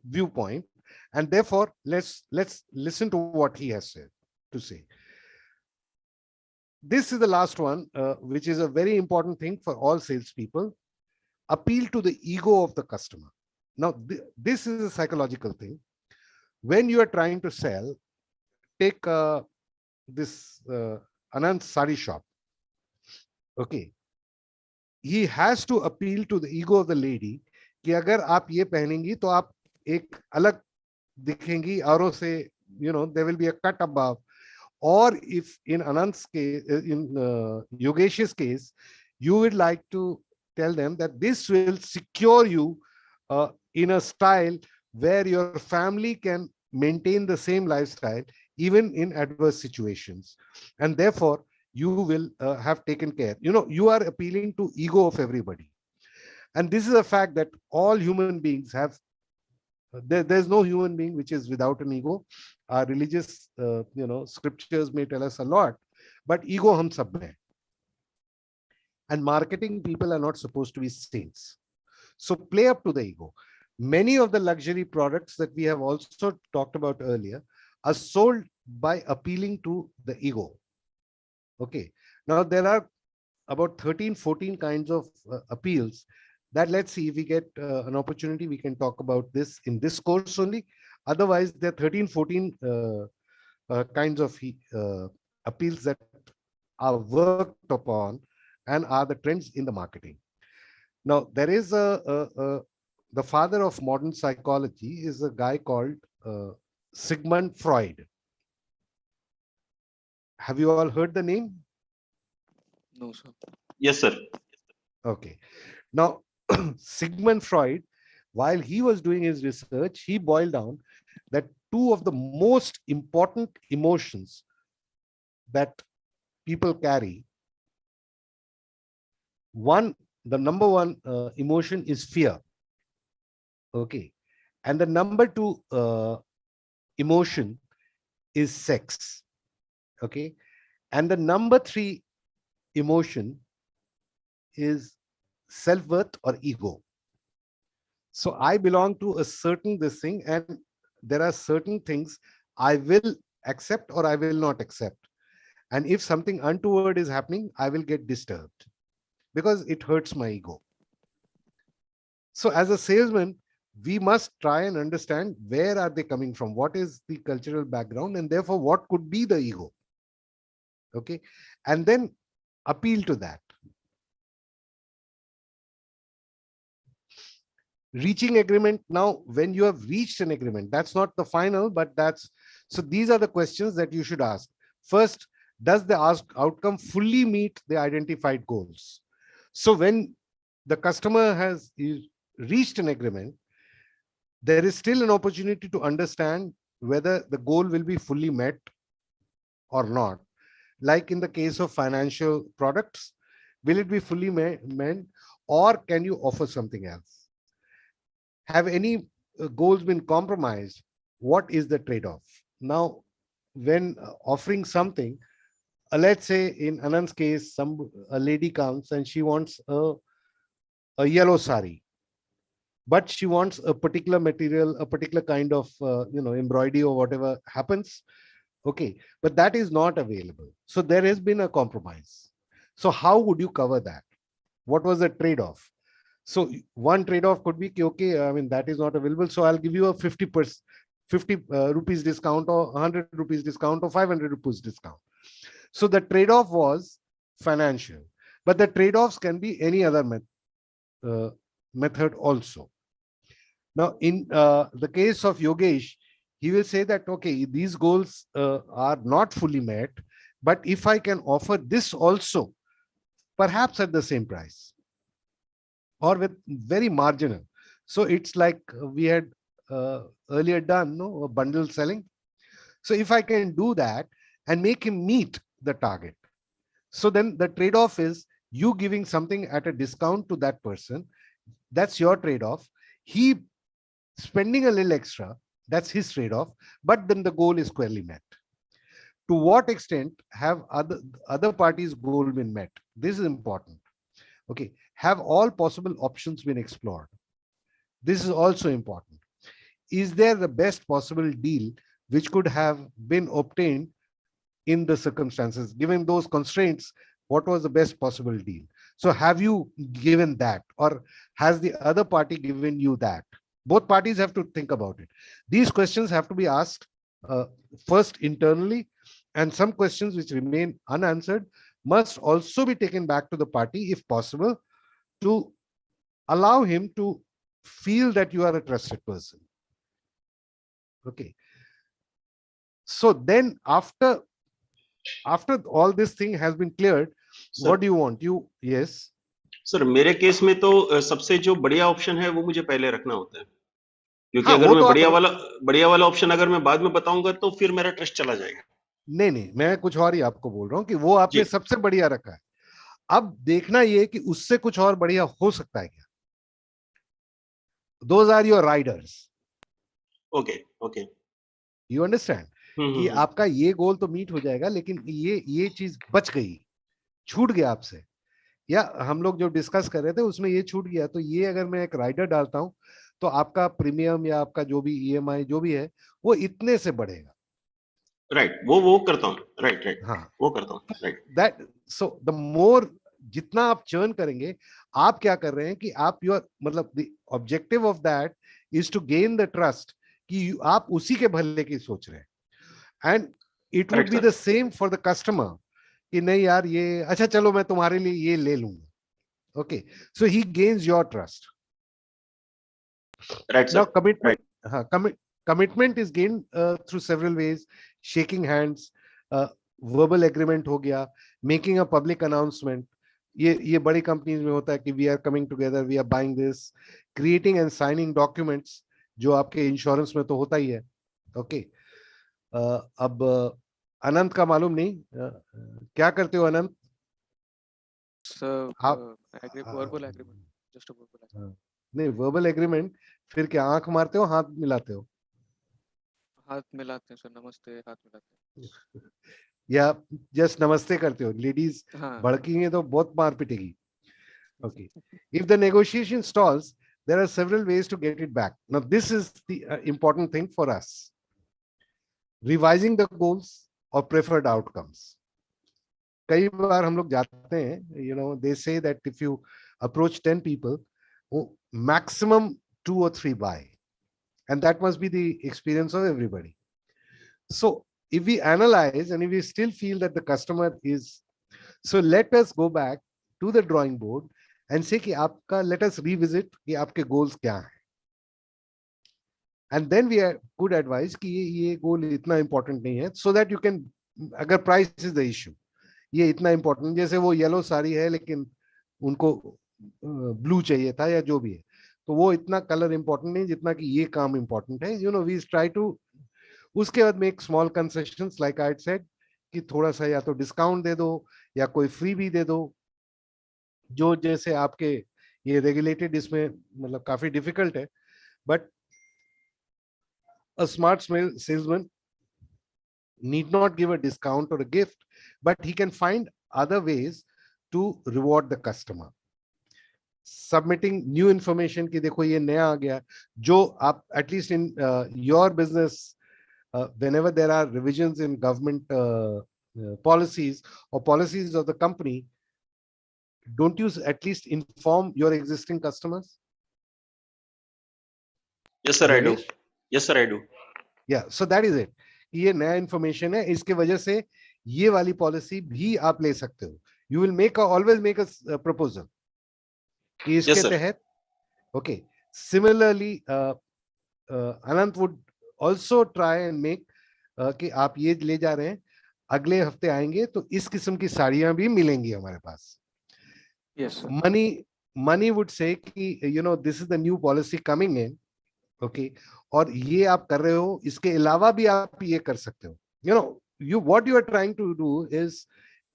viewpoint. And therefore, let's listen to what he has to say. This is the last one, which is a very important thing for all salespeople. Appeal to the ego of the customer. Now, this is a psychological thing. When you are trying to sell, take this Anand Sari shop. Okay. He has to appeal to the ego of the lady कि अगर आप ये पहनेंगी तो आप एक अलग दिखेंगी औरों से, there will be a cut above. Or if in Anand's case, in Yogesh's case, you would like to tell them that this will secure you in a style where your family can maintain the same lifestyle even in adverse situations, and therefore you will have taken care. You are appealing to ego of everybody, and this is a fact that all human beings have. There's no human being which is without an ego. Our religious scriptures may tell us a lot, but ego hum sab mein hai. And marketing people are not supposed to be saints. So play up to the ego. Many of the luxury products that we have also talked about earlier are sold by appealing to the ego. Okay. Now there are about 13-14 kinds of appeals that, let's see if we get an opportunity, we can talk about this in this course only. Otherwise, there are 13-14 kinds of appeals that are worked upon and are the trends in the marketing. Now, there is the father of modern psychology is a guy called Sigmund Freud. Have you all heard the name? No, sir. Yes, sir. Okay. Now, Sigmund Freud, while he was doing his research, he boiled down that two of the most important emotions that people carry. The number one emotion is fear. Okay. And the number two emotion is sex. Okay. And the number three emotion is self-worth or ego. So I belong to a certain this thing, and there are certain things I will accept or I will not accept. And if something untoward is happening, I will get disturbed because it hurts my ego. So as a salesman, we must try and understand where are they coming from, what is the cultural background, and therefore what could be the ego. Okay. And then appeal to that. Reaching agreement. Now, when you have reached an agreement, that's not the final, but so these are the questions that you should ask. First, does the outcome fully meet the identified goals? So when the customer has reached an agreement, there is still an opportunity to understand whether the goal will be fully met or not. like in the case of financial products, will it be fully met, or can you offer something else? Have any goals been compromised? What is the trade-off? Now, when offering something, let's say in Anand's case, a lady comes and she wants a yellow sari, but she wants a particular material, a particular kind of embroidery or whatever happens. Okay, but that is not available. So there has been a compromise. So how would you cover that? What was the trade-off? So one trade-off could be, okay, I mean, that is not available. So I'll give you a 50% rupees discount, or 100 rupees discount, or 500 rupees discount. So the trade-off was financial, but the trade-offs can be any other method also. Now, in the case of Yogesh, he will say that, okay, these goals are not fully met, but if I can offer this also, perhaps at the same price or with very marginal. So it's like we had earlier done, no, a bundle selling. So if I can do that and make him meet the target, so then the trade-off is you giving something at a discount to that person. That's your trade-off. He spending a little extra, that's his trade-off, but then the goal is squarely met. To what extent have other parties' goal been met? This is important. Okay, have all possible options been explored? This is also important. Is there the best possible deal which could have been obtained in the circumstances? Given those constraints, what was the best possible deal? So have you given that, or has the other party given you that? Both parties have to think about it. These questions have to be asked first internally, and some questions which remain unanswered must also be taken back to the party if possible, to allow him to feel that you are a trusted person. Okay. So then after all this thing has been cleared, Sir, what do you want? Yes. Sir मेरे case में तो सबसे जो बढ़िया option है वो मुझे पहले रखना होता है, क्योंकि हाँ, अगर वो मैं तो बढ़िया वाला ऑप्शन अगर मैं बाद में बताऊंगा तो फिर मेरा ट्रस्ट चला जाएगा। नहीं, मैं कुछ और ही आपको बोल रहा हूँ कि वो आपने सबसे बढ़िया रखा है। अब देखना ये कि उससे कुछ और बढ़िया हो सकता है क्या? Those are your riders. Okay. You understand? कि आपका ये गोल तो मीट हो जाएगा, लेकिन ये चीज बच गई, छूट गया आपसे, या हम लोग जो डिस्कस कर रहे थे उसमें ये छूट गया, तो ये अगर मैं एक राइडर डालता हूं तो आपका प्रीमियम या आपका जो भी ईएमआई जो भी है वो इतने से बढ़ेगा। राइट, वो करता हूं। राइट, हाँ, वो करता हूं। Right, that so the more जितना आप चर्न करेंगे, आप क्या कर रहे हैं कि आप मतलब the objective of that is to gain the trust कि आप उसी के भले की सोच रहे हैं, and it would be the same for the customer कि नहीं यार ये अच्छा, चलो मैं तुम्हारे लिए ये ले लूंगा। Okay, so he gains your trust. Right sir. Now commitment, हाँ, commitment is gain through several ways, shaking hands, verbal agreement हो गया, मेकिंग अ पब्लिक अनाउंसमेंट, ये बड़ी कंपनीज में होता है कि we are coming together, we are buying this, creating and signing documents, जो आपके इंश्योरेंस में तो होता ही है। ओके, अब अनंत का मालूम नहीं क्या करते हो Anant? Verbal agreement, just verbal agreement. नहीं, वर्बल एग्रीमेंट फिर क्या आंख मारते हो, हाथ मिलाते हो? हाथ मिलाते हैं सर, नमस्ते, हाथ मिलाते हैं। या जस्ट नमस्ते करते हो? लेडीज भड़केंगे तो बहुत मार पिटेगी। Okay, if the negotiation stalls, there are several ways to get it back. Now this is the important thing for us: revising the goals or preferred outcomes. कई बार हम लोग जाते हैं, they say that if you approach 10 people, maximum 2 or 3 buy, and that must be the experience of everybody. So if we analyze and if we still feel that the customer is, so let us go back to the drawing board and say कि आपका, let us revisit कि आपके goals क्या हैं, and then we could advise कि ये goal इतना important नहीं है, so that you can, अगर price is the issue, ये इतना important, जैसे वो येलो साड़ी है लेकिन उनको ब्लू चाहिए था या जो भी है, तो वो इतना कलर इंपॉर्टेंट नहीं जितना कि ये काम इंपॉर्टेंट है। वी ट्राई टू, उसके बाद make small concessions, like I said कि थोड़ा सा या तो डिस्काउंट दे दो या कोई फ्री भी दे दो, जो जैसे आपके ये रेगुलेटेड इसमें मतलब काफी डिफिकल्ट है, but a smart salesman need not give a discount or a gift, but he can find other ways to reward the customer. Submitting new information कि देखो ये नया आ गया, जो आप at least in your business, whenever there are revisions in government policies or policies of the company, don't you at least inform your existing customers? Yes sir, I do. Yogesh? Yes sir, I do. Yeah, so that is it. ये नया information है, इसके वजह से ये वाली policy भी आप ले सकते हो. You will make always make a proposal कि इसके Yes, sir. तहत. Okay, similarly Anant would also try and make कि आप ये ले जा रहे हैं, अगले हफ्ते आएंगे तो इस किस्म की साड़ियां भी मिलेंगी हमारे पास. Yes, sir. Mani would say कि you know this is the new policy coming in. Okay, और ये आप कर रहे हो, इसके अलावा भी आप ये कर सकते हो. You know you what you are trying to do is,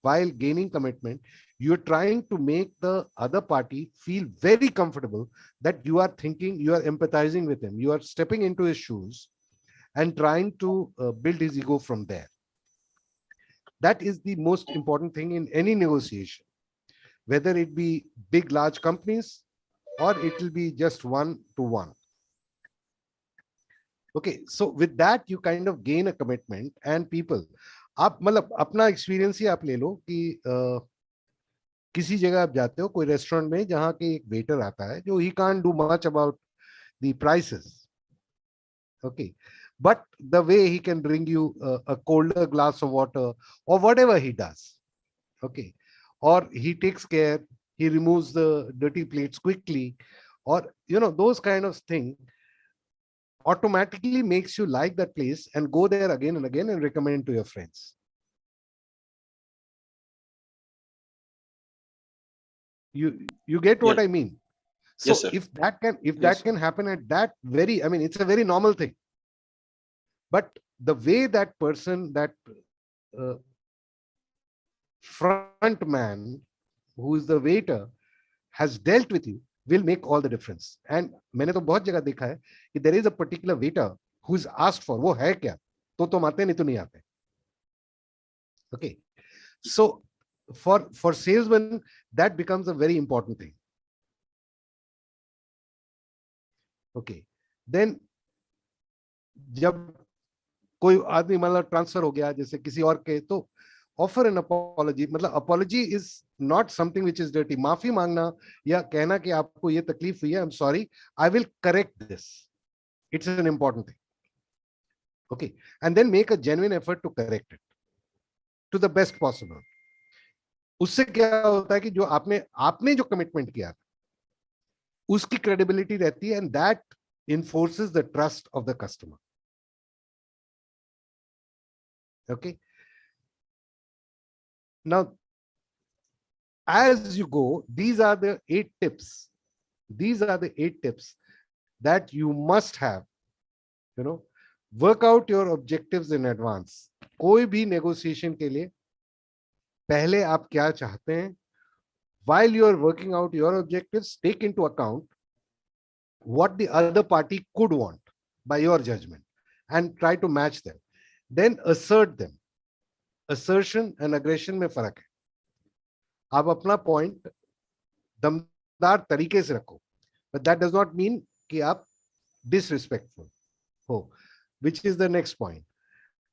while gaining commitment, you are trying to make the other party feel very comfortable that you are thinking, you are empathizing with him, you are stepping into his shoes and trying to build his ego from there. That is the most important thing in any negotiation, whether it be big large companies or it will be just one to one. Okay, so with that you kind of gain a commitment and people, आप मतलब अपना experience ही आप ले लो कि किसी जगह आप जाते हो कोई रेस्टोरेंट में जहां के एक वेटर आता है जो he can't do much about the prices. Okay, but the way he can bring you a colder glass of water or whatever he does, okay, or he takes care, he removes the dirty plates quickly, or you know those kind of things automatically makes you like that place and go there again and again and recommend to your friends. You get what Yeah. I mean? So Yes, sir. if that can Yes, sir. happen at that very, I mean it's a very normal thing, but the way that person, that uh, front man who is the waiter has dealt with you will make all the difference. And मैंने तो बहुत जगह देखा है कि there is a particular waiter who is asked for, वो है क्या, तो तुम आते नहीं तो नहीं आते. Okay, so for salesmen that becomes a very important thing. Okay, then जब कोई आदमी मतलब ट्रांसफर हो गया जैसे किसी और के, तो ऑफर एन अपॉलॉजी. मतलब apology is not something which is dirty. माफी मांगना या कहना कि आपको ये तकलीफ हुई है, I am sorry, I will correct this, it's an important thing. Okay, and then make a genuine effort to correct it to the best possible. उससे क्या होता है कि जो आपने जो कमिटमेंट किया उसकी क्रेडिबिलिटी रहती है, and that enforces the trust of the customer. Okay, now as you go, these are the 8 tips. These are the 8 tips that you must have. You know, work out your objectives in advance. कोई भी negotiation के लिए पहले आप क्या चाहते हैं. While you are working out your objectives, take into account what the other party could want by your judgment and try to match them. Then assert them. Assertion and aggression में फर्क है. आप अपना पॉइंट दमदार तरीके से रखो, but that does not mean कि आप disrespectful हो, which is the next point.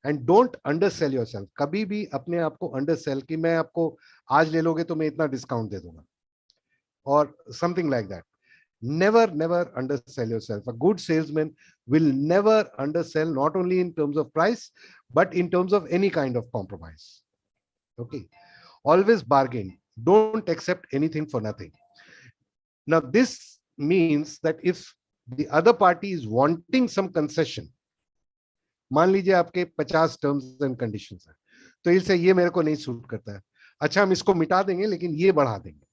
And don't undersell yourself. कभी भी अपने आप को undersell कि मैं आपको आज ले लोगे तो मैं इतना डिस्काउंट दे दूंगा, or something like that. Never undersell yourself. A good salesman will never undersell, not only in terms of price, but in terms of any kind of compromise. Okay, always bargain. Don't accept anything for nothing. Now this means that if the other party is wanting some concession, मान लीजिए आपके 50 terms and conditions हैं, तो इससे ये मेरे को नहीं सूट करता है, अच्छा हम इसको मिटा देंगे लेकिन ये बढ़ा देंगे.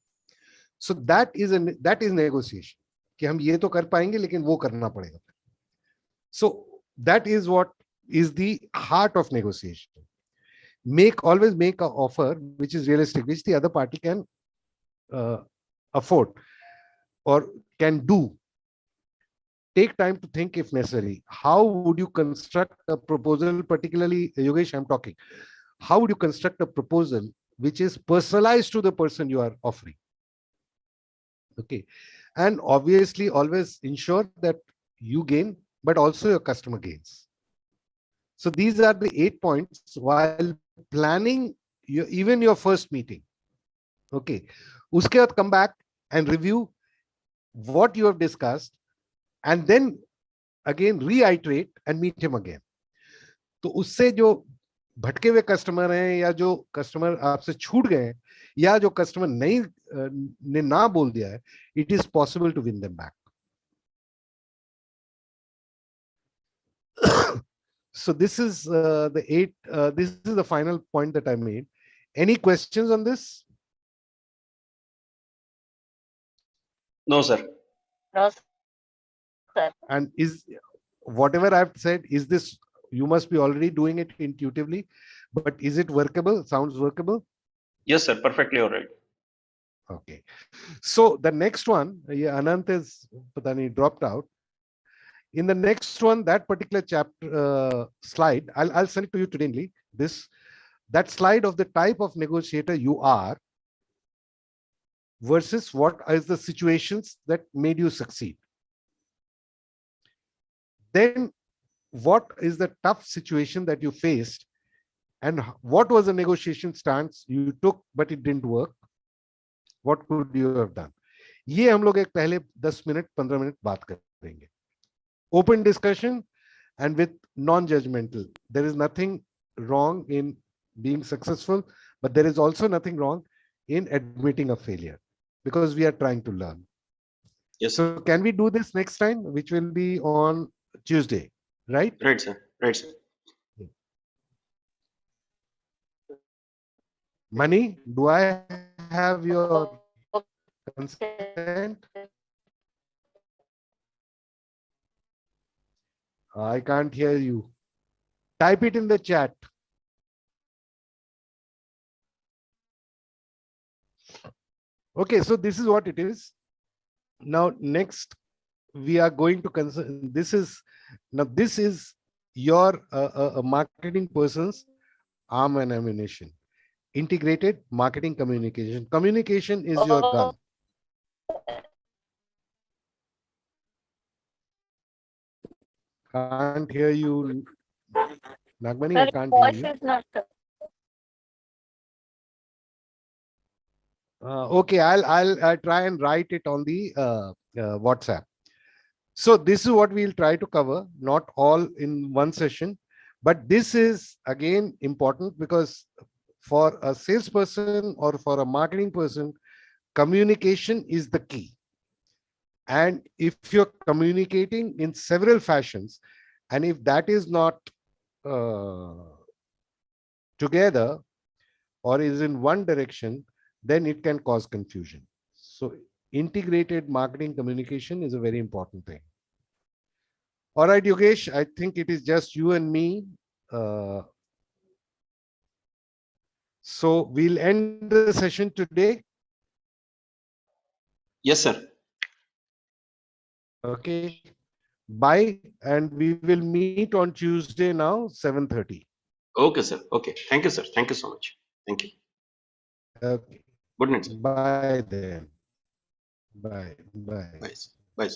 So that is negotiation, कि हम ये तो कर पाएंगे लेकिन वो करना पड़ेगा. So that is what is the heart of negotiation. always make an offer which is realistic, which the other party can afford or can do. Take time to think if necessary. How would you construct a proposal, particularly Yogesh, I'm talking. How would you construct a proposal which is personalized to the person you are offering? Okay. And obviously always ensure that you gain, but also your customer gains. So these are the 8 points while planning even your first meeting. Okay. Uske baad come back and review what you have discussed and then again reiterate and meet him again. तो उससे जो भटके हुए customer हैं या जो customer आपसे छूट गए हैं या जो कस्टमर नहीं ने ना बोल दिया है, it is possible to win them back. So this is this is the final point that I made. Any questions on this? No, sir. No, sir. And is whatever I've said, is this, you must be already doing it intuitively, but is it workable? Sounds workable? Yes, sir. Perfectly all right. Okay. So the next one, yeah, Anant is dropped out. In the next one, that particular chapter slide, I'll send it to you today only. That slide of the type of negotiator you are versus what is the situations that made you succeed. Then what is the tough situation that you faced and what was the negotiation stance you took but it didn't work? What could you have done? ये हम लोग एक पहले 10 minute 15 minute बात करेंगे. Open discussion and with non-judgmental. There is nothing wrong in being successful, but there is also nothing wrong in admitting a failure because we are trying to learn. Yes, sir. So can we do this next time, which will be on Tuesday, right? Right, sir. Right, sir. Mani, do I have your consent? I can't hear you. Type it in the chat. Okay, so this is what it is. Now, next, we are going to consider, this is your a marketing person's arm and ammunition. Integrated marketing communication. Communication is your gun. Can't hear you. Nagmani, I Sir, can't hear voice you. is not. Okay, I'll try and write it on the WhatsApp. So this is what we'll try to cover, not all in one session, but this is again important because for a salesperson or for a marketing person, communication is the key. And if you're communicating in several fashions, and if that is not together or is in one direction, then it can cause confusion. So integrated marketing communication is a very important thing. All right, Yogesh, I think it is just you and me. So we'll end the session today. Yes, sir. Okay. Bye. And we will meet on Tuesday now, 7:30. Okay, sir. Okay. Thank you, sir. Thank you so much. Thank you. Okay. Good night, sir. Bye then. Bye. Bye. Bye. Bye, sir.